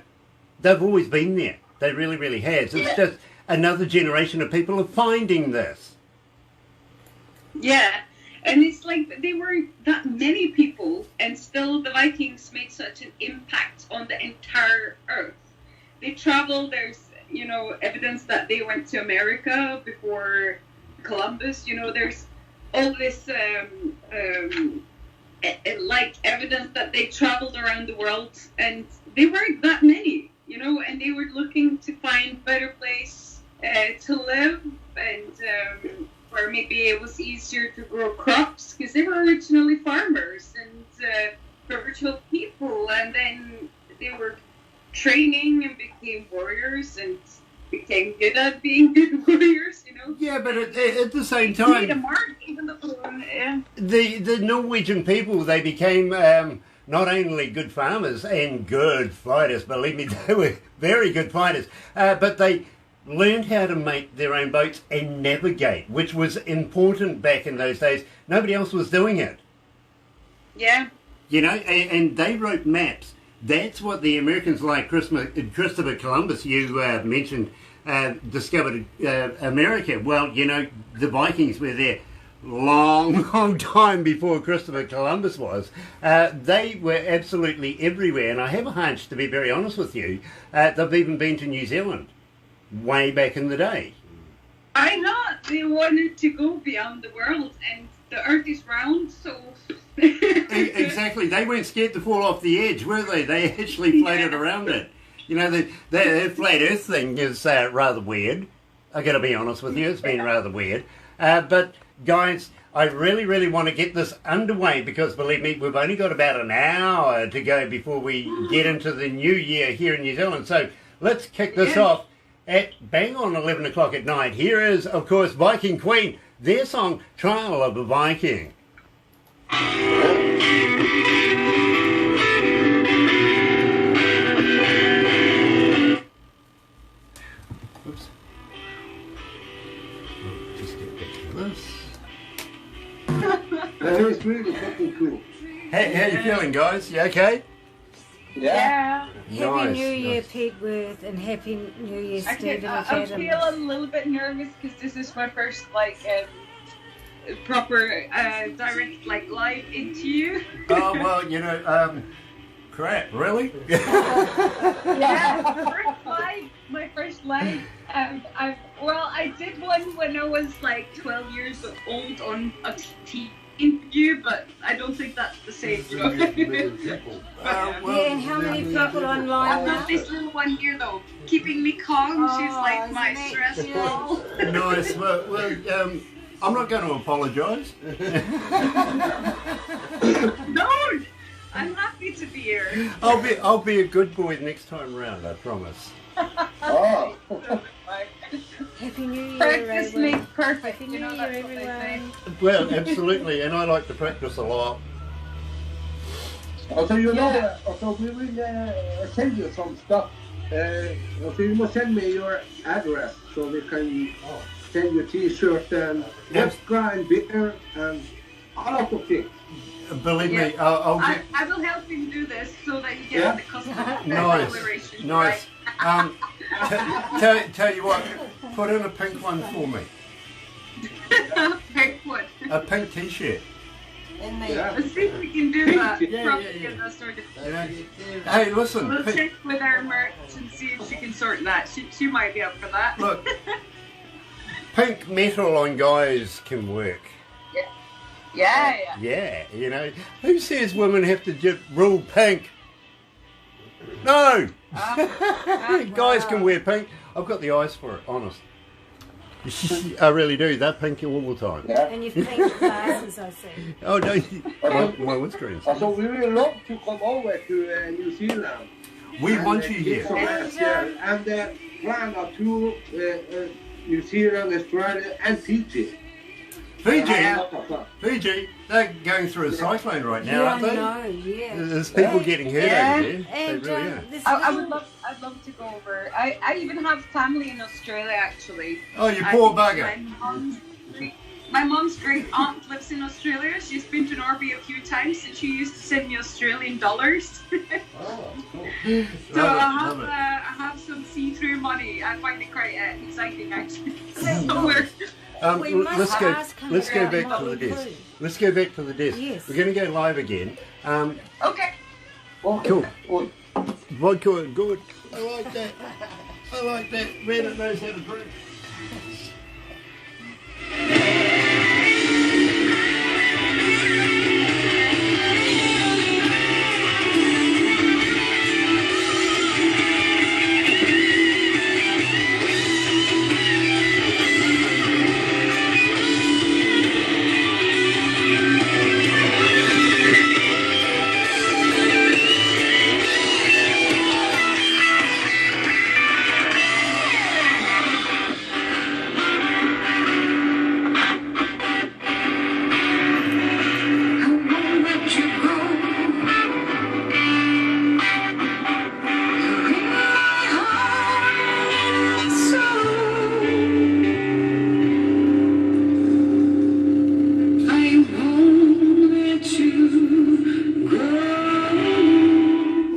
S1: they've always been there. They really, really have. It's just another generation of people are finding this.
S6: Yeah. And it's like they weren't that many people, and still the Vikings made such an impact on the entire earth. They traveled, there's, you know, evidence that they went to America before Columbus. You know, there's all this, like, evidence that they traveled around the world, and they weren't that many, you know, and they were looking to find better place to live, and where maybe it was easier to grow crops, because they were originally farmers and spiritual people, and then they were training and became warriors and became good at being good warriors, you know.
S1: Yeah, but at the same time,
S6: made a mark, even though,
S1: the Norwegian people, they became not only good farmers and good fighters, believe me, they were very good fighters, but they learned how to make their own boats and navigate, which was important back in those days. Nobody else was doing it.
S6: Yeah.
S1: You know, and they wrote maps. That's what the Americans like Christopher Columbus, you mentioned, discovered America. Well, you know, the Vikings were there long time before Christopher Columbus was. They were absolutely everywhere, and I have a hunch, to be very honest with you, they've even been to New Zealand way back in the day.
S6: I know, they wanted to go beyond the world, and the earth is round, so...
S1: Exactly, they weren't scared to fall off the edge, were they? They actually floated around it. You know, the flat earth thing is rather weird. I got to be honest with you, it's been rather weird. But guys, I really, really want to get this underway, because believe me, we've only got about an hour to go before we get into the new year here in New Zealand. So let's kick this off at bang on 11 o'clock at night. Here is, of course, Viking Queen, their song, Trial of a Viking. Oops. Just get back to this.
S7: That was really fucking cool.
S1: How you feeling, guys? You okay?
S2: Yeah. Happy
S1: Nice,
S2: New Year,
S1: nice.
S2: Pete Worth, and Happy New Year,
S6: I
S2: Stephen
S6: feel a little bit nervous, because this is my first, like, proper, direct, like, live interview.
S1: Oh, well, you know, crap, really?
S6: Yeah, my first live. I did one when I was like 12 years old on a TV interview, but I don't think that's the same.
S1: Well,
S2: Yeah, and how many people online
S6: I've
S2: now?
S6: got this little one here though, keeping me calm. She's like
S2: isn't
S6: my
S2: it
S6: stress
S2: cute?
S6: ball.
S1: nice. Well, I'm not going to apologise.
S6: No, I'm happy to be here.
S1: I'll be a good boy next time round, I promise.
S7: Oh.
S2: Happy New Year,
S6: Practice
S2: everyone.
S6: makes perfect.
S2: Happy New
S6: You know,
S2: Year,
S6: that's what they say.
S2: everyone.
S1: Well, absolutely, and I like to practice a lot.
S7: Also, you know, also we will send you some stuff. Also, you must send me your address so we can send you T-shirt and vodka and beer and a lot of things.
S1: Believe me, I'll get...
S6: I will help you do this so that you get the customer declaration.
S1: Nice. Tell you what, put in a pink one for me.
S6: Pink one.
S1: A pink T-shirt.
S7: Yeah.
S6: Let's see if we can do that.
S1: Yeah,
S6: Probably
S1: yeah,
S6: get that sorted.
S1: You know? Hey, listen.
S6: We'll check with our merch and see if she can sort that. She might be up for that.
S1: Look, pink metal on guys can work.
S6: Yeah.
S1: Yeah, you know. Who says women have to just rule pink? No! Guys can wear pink. I've got the eyes for it, honest. I really do. They're pink all the time.
S7: Yeah.
S2: And you've cleaned the glasses, I see.
S1: Oh, no. My windscreen.
S7: So we will love to come over to New Zealand.
S1: We
S7: And,
S1: want you
S7: kick some
S1: here.
S7: ass here. And plan a tour, New Zealand, Australia, and Fiji.
S1: Fiji.
S7: A lot of fun.
S1: Fiji. They're going through a cyclone right now,
S2: Yeah,
S1: aren't they?
S2: I know, yeah.
S1: There's people getting hurt
S8: Yeah.
S1: over there.
S2: And
S1: They really are.
S2: this
S8: I'd love to go over. I even have family in Australia actually.
S1: Oh, you poor bugger.
S8: My mom's great aunt lives in Australia. She's been to Norby a few times, and she used to send me Australian dollars.
S1: Oh, cool.
S8: So
S1: Love it.
S8: I have some see-through money. I find it quite exciting actually.
S2: So-
S8: So we're
S2: We must ask him
S1: let's go
S2: about
S1: back
S2: what
S1: to the
S2: we
S1: desk.
S2: do.
S1: Let's go back to the desk.
S2: Yes.
S1: We're going to go live again.
S8: okay.
S1: Cool. Vodka, good. I like that. I like that. Man that knows how to drink.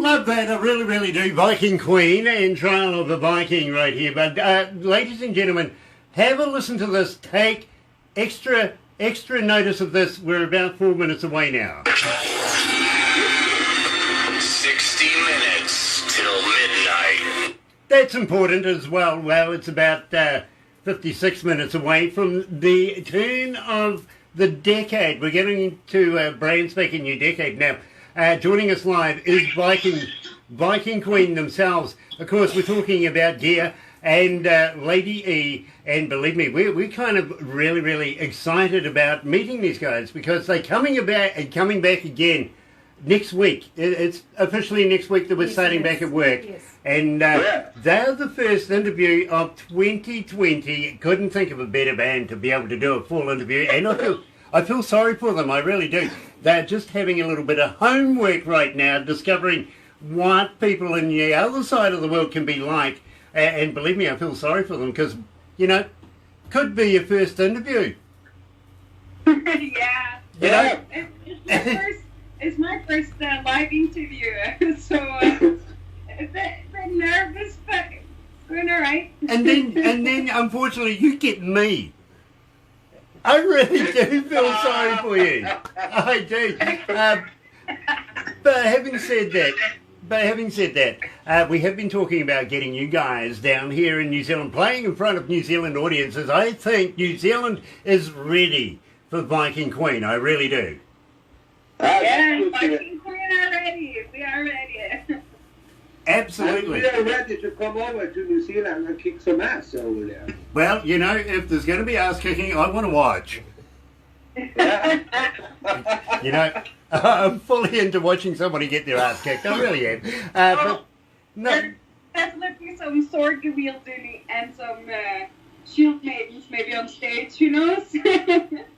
S1: Love that, I really, really do. Viking Queen and Trial of the Viking right here. But ladies and gentlemen, have a listen to this. Take extra notice of this. We're about 4 minutes away now.
S5: 60 minutes till midnight.
S1: That's important as well. Well, it's about 56 minutes away from the turn of the decade. We're getting to a brand spanking new decade now. Joining us live is Viking Queen themselves. Of course, we're talking about gear and Lady E. And believe me, we're kind of really, really excited about meeting these guys because they're coming back again next week. It's officially next week that we're starting back at work.
S2: Yes.
S1: And they're the first interview of 2020. Couldn't think of a better band to be able to do a full interview. And I feel sorry for them, I really do. They're just having a little bit of homework right now, discovering what people in the other side of the world can be like. And believe me, I feel sorry for them because, you know, could be your first interview.
S6: Yeah.
S1: You know?
S6: It's my first live interview, so a bit nervous, but going all right.
S1: And then, unfortunately, you get me. I really do feel sorry for you. I do. But having said that, we have been talking about getting you guys down here in New Zealand, playing in front of New Zealand audiences. I think New Zealand is ready for Viking Queen. I really do.
S6: Yeah, Viking Queen are ready. We are ready.
S1: Absolutely.
S7: And we are ready to come over to New Zealand and kick some ass over there.
S1: Well, you know, if there's going to be ass kicking, I want to watch.
S7: Yeah.
S1: You know, I'm fully into watching somebody get their ass kicked. I really am. But no.
S6: There's definitely some sword wielding and some shield maidens maybe on stage. Who knows?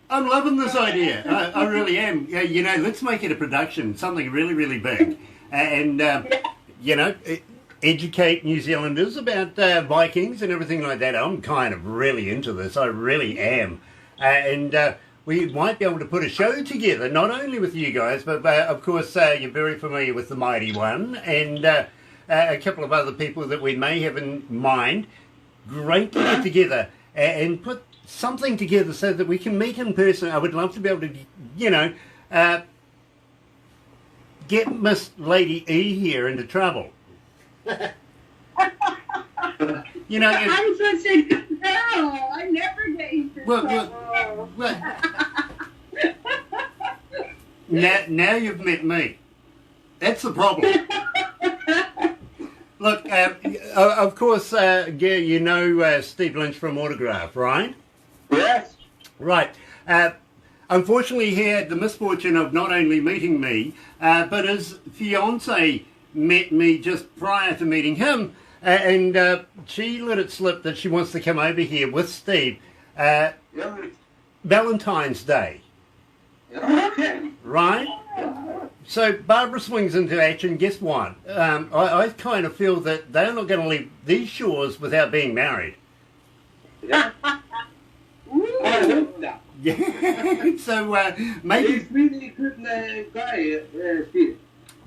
S1: I'm loving this idea. I really am. Yeah, you know, let's make it a production, something really, really big. And, you know, educate New Zealanders about Vikings and everything like that. I'm kind of really into this. I really am. And we might be able to put a show together, not only with you guys, but of course you're very familiar with the Mighty One and a couple of other people that we may have in mind. Great to get together and put something together so that we can meet in person. I would love to be able to, you know, get Miss Lady E here into trouble. You know,
S6: I'm such a good girl. I never get into trouble.
S1: Now you've met me. That's the problem. Look, of course, you know Steve Lynch from Autograph, right?
S7: Yes.
S1: Right. Unfortunately, he had the misfortune of not only meeting me, but his fiancée met me just prior to meeting him, and she let it slip that she wants to come over here with Steve Valentine's Day.
S7: Okay.
S1: Right? So Barbara swings into action. Guess what? I kind of feel that they're not going to leave these shores without being married.
S7: Yeah. I hope that.
S1: Yeah. So maybe.
S7: He's really good guy, Steve.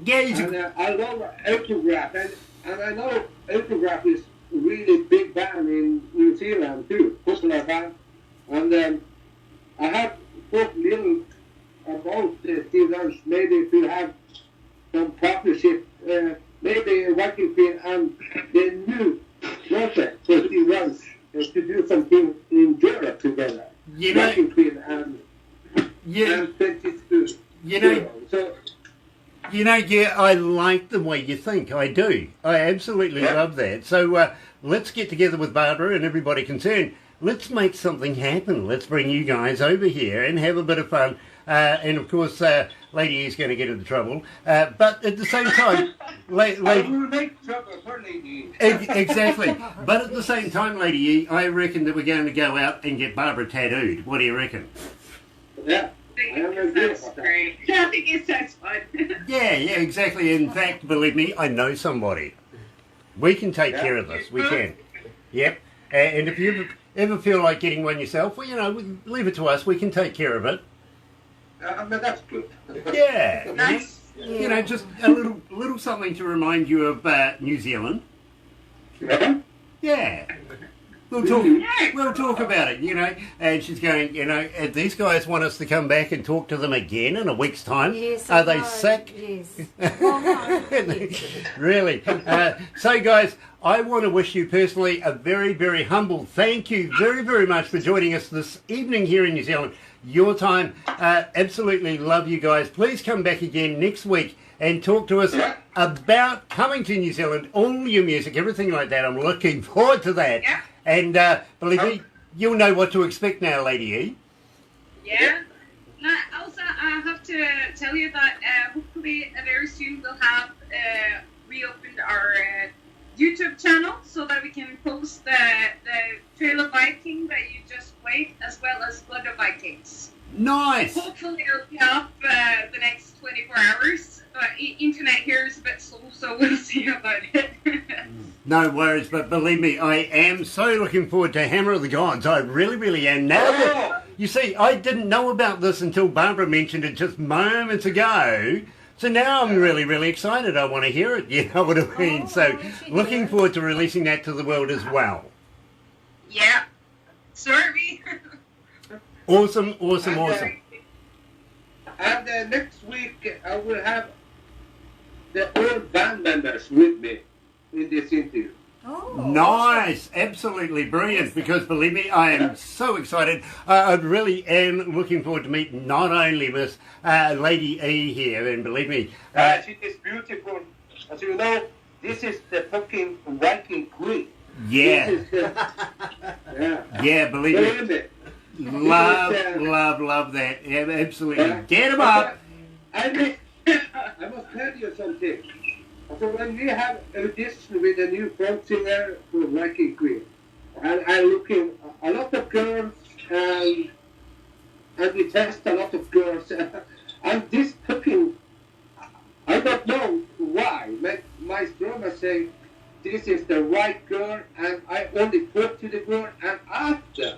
S1: Yeah, he's
S7: And I love Autograph, and I know Autograph is a really big band in New Zealand too, popular band. And I have thought little about Steve Lynch, maybe to have some partnership, maybe Viking Queen and the new project for Steve Lynch to do something in Europe together.
S1: You know,
S7: Viking Queen and 22.
S1: Yeah, I like the way you think. I do. I absolutely love that. So let's get together with Barbara and everybody concerned. Let's make something happen. Let's bring you guys over here and have a bit of fun. And of course, Lady E's going to get into trouble. But at the same time,
S7: I will make trouble for Lady E.
S1: Exactly. But at the same time, Lady E, I reckon that we're going to go out and get Barbara tattooed. What do you reckon?
S7: Yeah.
S8: That's great. Yeah, I think it sounds fun.
S1: Yeah, exactly. In fact, believe me, I know somebody. We can take care of this. We can. Yep. And if you ever feel like getting one yourself, well, leave it to us. We can take care of it.
S7: That's good.
S1: Yeah.
S8: Nice.
S1: Just a little something to remind you of New Zealand.
S7: Yeah.
S1: Yeah. We'll talk about it, And she's going, these guys want us to come back and talk to them again in a week's time.
S2: Yes,
S1: Are they sick?
S2: Yes. Well, no.
S1: Really. So, guys, I want to wish you personally a very, very humble thank you very, very much for joining us this evening here in New Zealand. Your time. Absolutely love you guys. Please come back again next week and talk to us about coming to New Zealand, all your music, everything like that. I'm looking forward to that.
S8: Yeah.
S1: And believe me, you'll know what to expect now, Lady E.
S8: Yeah. Now, also, I have to tell you that hopefully very soon we'll have reopened our YouTube channel so that we can post the Trail of Viking that you just played, as well as Blood of Vikings.
S1: Nice.
S8: Hopefully it'll be up the next 24 hours. Internet here is a bit slow, so we'll see about it.
S1: No worries, but believe me, I am so looking forward to Hammer of the Gods. I really, really am. Now that, you see, I didn't know about this until Barbara mentioned it just moments ago. So now I'm really, really excited. I want to hear it, you know what I mean? So looking forward to releasing that to the world as well.
S8: Yeah. Sorry.
S1: Awesome.
S7: And next week I will have the old band members with me in this interview.
S2: Oh,
S1: nice, absolutely brilliant, because believe me, I am so excited. I really am looking forward to meeting not only Miss Lady E here, and believe me...
S7: she is beautiful. As you know, this is the fucking Viking Queen.
S1: Yeah.
S7: This is the,
S1: yeah, believe me. Love that. Yeah, absolutely. Get him up.
S7: I must tell you something. So when we have a audition with a new front singer for Viking Queen, and I'm looking a lot of girls, and we test a lot of girls, and this fucking, I don't know why. My drummer say this is the right girl, and I only talk to the girl, and after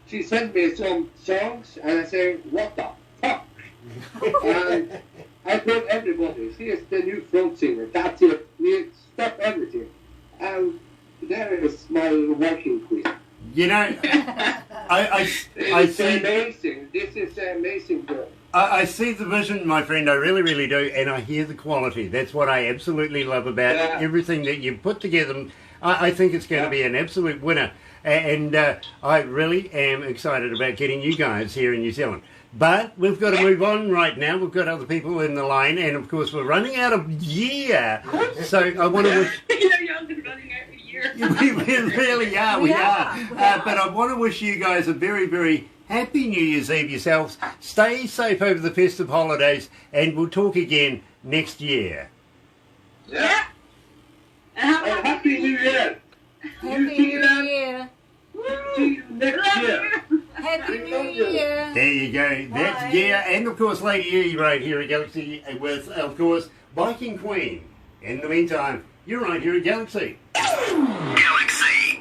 S7: she sent me some songs, and I say, what the fuck? And I told everybody, she is the new front singer. That's it. We stop everything. And there is my Viking Queen.
S1: You know, I see...
S7: amazing. This is an amazing girl.
S1: I see the vision, my friend. I really, really do. And I hear the quality. That's what I absolutely love about everything that you put together. I think it's going to be an absolute winner. And I really am excited about getting you guys here in New Zealand. But we've got to move on right now. We've got other people in the line, and of course we're running out of year. So I want to wish...
S6: here.
S1: We really are, we are. But I want to wish you guys a very, very happy New Year's Eve yourselves. Stay safe over the festive holidays, and we'll talk again next year.
S7: Yeah.
S6: And
S7: Happy New Year.
S2: Happy New Year.
S7: See you next year.
S2: Happy New Year.
S1: There you go. That's
S2: Bye.
S1: Gia, and of course Lady E right here at Galaxy with, of course, Viking Queen. In the meantime, you're right here at Galaxy.
S5: Galaxy.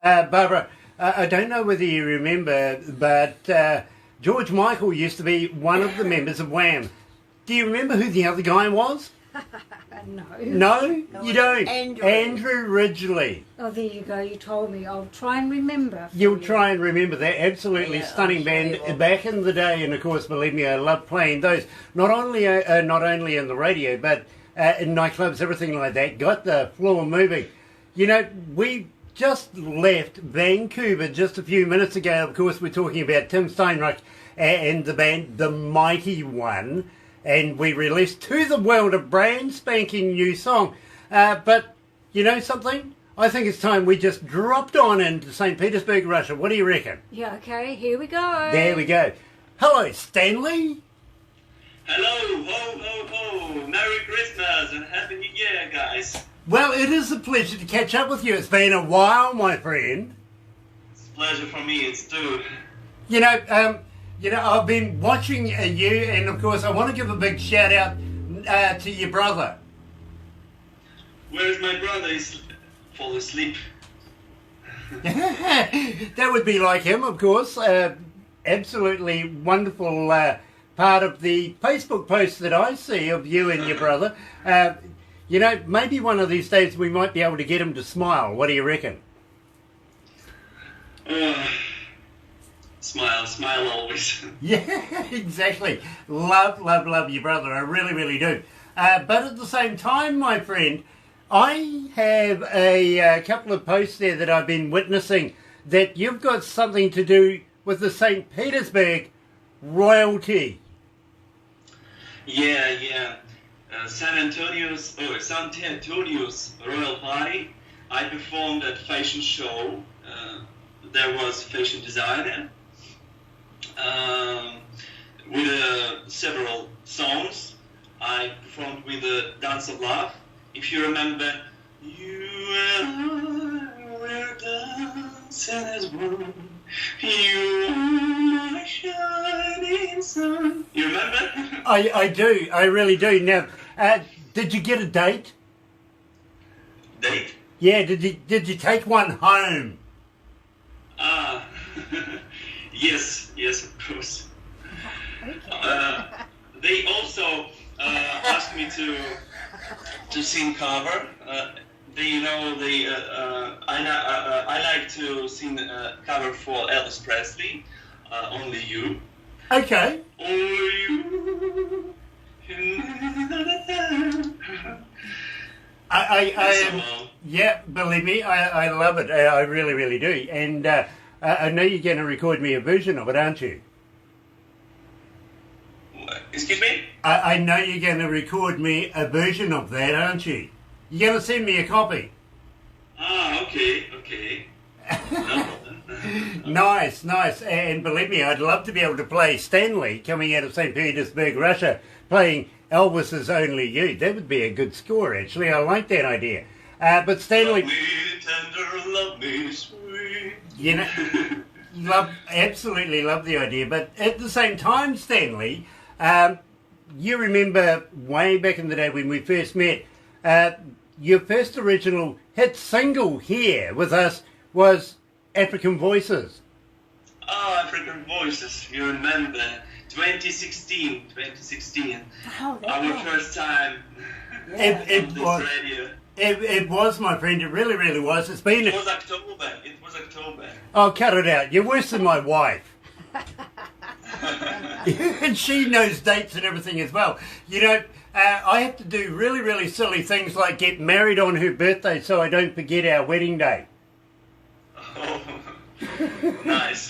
S1: Barbara, I don't know whether you remember, but George Michael used to be one of the members of Wham. Do you remember who the other guy was?
S2: No.
S1: No? You don't?
S2: Andrew.
S1: Ridgeley.
S2: Oh, there you go. You told me. I'll try and remember. for
S1: You'll
S2: you.
S1: try and remember that absolutely
S2: Yeah,
S1: stunning
S2: I'm sure
S1: band
S2: you will.
S1: back in the day, and of course, believe me, I love playing those. Not only in the radio, but in nightclubs, everything like that. Got the floor moving. You know, we just left Vancouver just a few minutes ago. Of course, we're talking about Tim Steinreich and the band The Mighty One, and we released to the world a brand spanking new song. But you know something? I think it's time we just dropped on into St. Petersburg, Russia. What do you reckon?
S2: Yeah, okay. Here we go.
S1: There we go. Hello, Stanley.
S4: Hello, ho, ho, ho. Merry Christmas and Happy New Year, guys.
S1: Well, it is a pleasure to catch up with you. It's been a while, my friend.
S4: It's a pleasure for me, it's too.
S1: You know, I've been watching you, and of course, I want to give a big shout out to your brother.
S4: Where is my brother? He's fall asleep.
S1: That would be like him, of course. Absolutely wonderful part of the Facebook post that I see of you and your brother. You know, maybe one of these days we might be able to get him to smile. What do you reckon?
S4: Smile, smile always.
S1: Yeah, exactly. Love, love, love your brother. I really, really do. But at the same time, my friend, I have a couple of posts there that I've been witnessing that you've got something to do with the St. Petersburg royalty.
S4: Yeah. San Antonio's Royal Party. I performed at fashion show. There was fashion designer with several songs. I performed with the Dance of Love. If you remember, you and I were dancing as one. You are my shining sun. You remember?
S1: I do. I really do. Now, did you get a date?
S4: Date?
S1: Yeah. Did you take one home?
S4: Yes, of course. They also asked me to sing cover. I like to sing cover for Elvis Presley. Only You.
S1: Okay.
S4: Only You.
S1: Yeah, believe me, I love it. I really, really do. And I know you're going to record me a version of it, aren't you?
S4: Excuse me?
S1: I know you're going to record me a version of that, aren't you? You're going to send me a copy.
S4: Okay. No problem.
S1: Nice. And believe me, I'd love to be able to play Stanley coming out of St. Petersburg, Russia, playing Elvis's Only You. That would be a good score, actually. I like that idea. But Stanley...
S4: Love me tender, love me sweet.
S1: You know, absolutely love the idea. But at the same time, Stanley, you remember way back in the day when we first met, your first original hit single here with us was African Voices.
S4: Oh, African Voices, you remember. 2016.
S2: Oh, that
S4: Our
S2: one.
S4: first time
S1: It
S4: on this
S1: was.
S4: radio.
S1: It was, my friend. It really, really was. It's been.
S4: It was October.
S1: Oh, cut it out. You're worse than my wife. And she knows dates and everything as well. You know, I have to do really, really silly things like get married on her birthday so I don't forget our wedding day.
S4: Oh. Nice.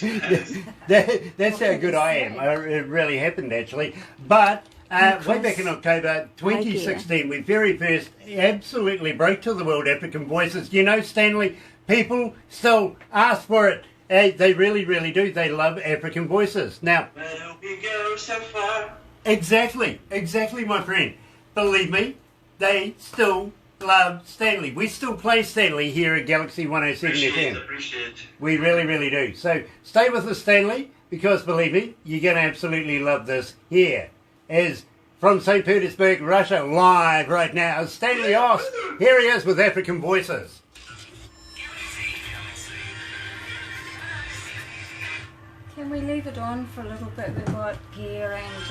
S1: That's how good I am. It really happened, actually. But way back in October 2016, we very first absolutely broke to the world African Voices. You know, Stanley, people still ask for it. They really, really do. They love African Voices. Now,
S4: Where we go so far.
S1: exactly, my friend. Believe me, they still love Stanley. We still play Stanley here at Galaxy 107 FM.
S4: Appreciate.
S1: We really, really do. So stay with us, Stanley, because believe me, you're going to absolutely love this here. As from St. Petersburg, Russia, live right now, Stanley Oss. Here he is with African Voices.
S2: Can we leave it on for a little bit? We've got Gear and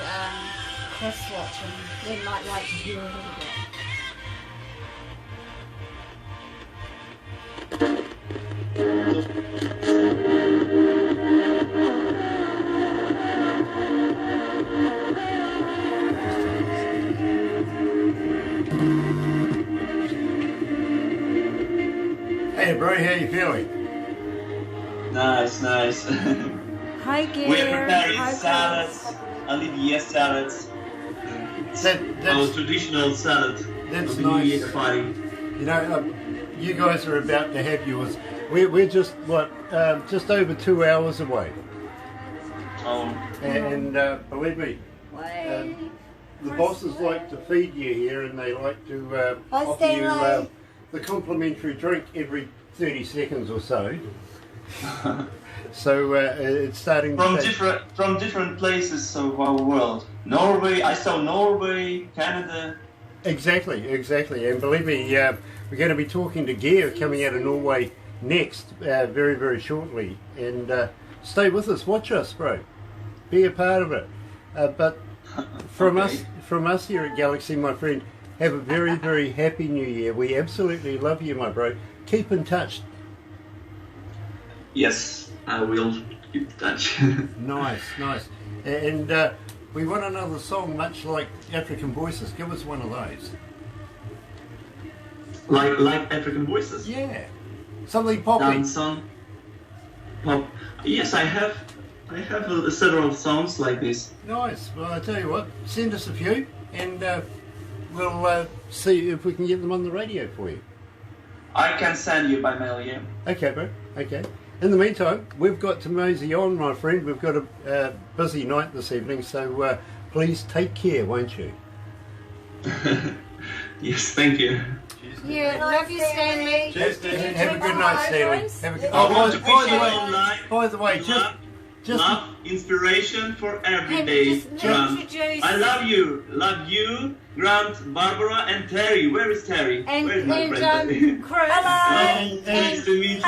S2: Chris watching. They might like to hear a little bit.
S1: Hey bro, how you feeling?
S4: Nice.
S2: Hi, Gear.
S4: We're preparing
S2: Hi,
S4: salads,
S2: Chris.
S4: Olivier salads.
S1: That's
S4: Our traditional salad.
S1: That's
S4: of the New Year
S1: nice.
S4: party.
S1: You know, you guys are about to have yours. We're just just over 2 hours away,
S4: Oh,
S1: and believe me, the bosses like to feed you here, and they like to offer you the complimentary drink every 30 seconds or so. So it's starting to
S4: from different places of our world. Norway, I saw Norway, Canada.
S1: Exactly, and believe me, we're going to be talking to Gear coming out of Norway next, very, very shortly. And stay with us, watch us, bro. Be a part of it. But from us here at Galaxy, my friend, have a very, very happy New Year. We absolutely love you, my bro. Keep in touch.
S4: Yes, I will keep in touch.
S1: Nice. And we want another song, much like African Voices. Give us one of those.
S4: like African Voices.
S1: Yeah, something poppy.
S4: Dance song. Pop. Yes, I have several songs like this.
S1: Nice. Well, I tell you what, send us a few, and we'll see if we can get them on the radio for you.
S4: I can send you by mail, yeah.
S1: Okay, bro. Okay. In the meantime, we've got to mosey on, my friend. We've got a busy night this evening, so please take care, won't you?
S4: Yes, thank you.
S2: Yeah, love you, Stanley.
S1: Cheers, Stanley. Have a good night, Stanley. Have a good.
S4: I want to wish you all life,
S1: By the way, just
S4: love, inspiration for every
S2: And
S4: day.
S2: just
S4: Grant.
S2: introduce-
S4: I love you, Grant, Barbara, and Terry. Where is Terry?
S2: And,
S4: Where is my friend Terry?
S2: Chris.
S4: Oh, nice to meet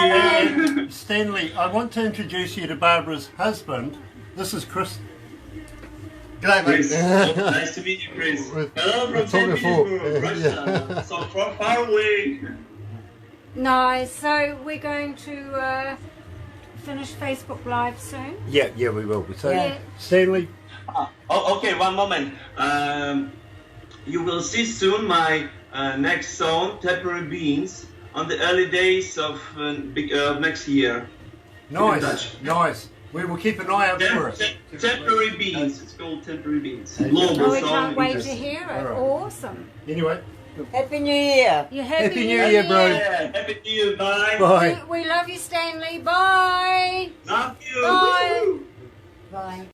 S4: you.
S1: Stanley, I want to introduce you to Barbara's husband. This is Chris. G'day,
S4: Chris.
S1: mate.
S4: Nice to meet you, Chris.
S1: We've-
S4: Hello
S1: we've
S4: from St.
S1: talked before.
S4: Petersburg, Russia. So far away.
S2: Nice. So we're going to finish Facebook Live soon.
S1: Yeah, we will. So,
S2: Yeah.
S1: Stanley,
S4: Oh, okay, one moment. You will see soon my next song, Temporary Beans, on the early days of next year.
S1: nice. We will keep an eye out for it.
S4: Temporary Beans. It's called Temporary Beans.
S1: Okay.
S4: Global
S2: Oh, we
S4: song.
S2: can't wait to
S4: Just-
S2: hear it.
S1: All right.
S2: Awesome.
S1: Anyway,
S9: Happy New Year.
S2: You
S1: Happy New Year, bro.
S4: Yeah, happy New Year. Bye.
S1: bye.
S2: We love you, Stanley. Bye.
S4: Love you.
S2: Bye.
S4: Woo.
S9: Bye.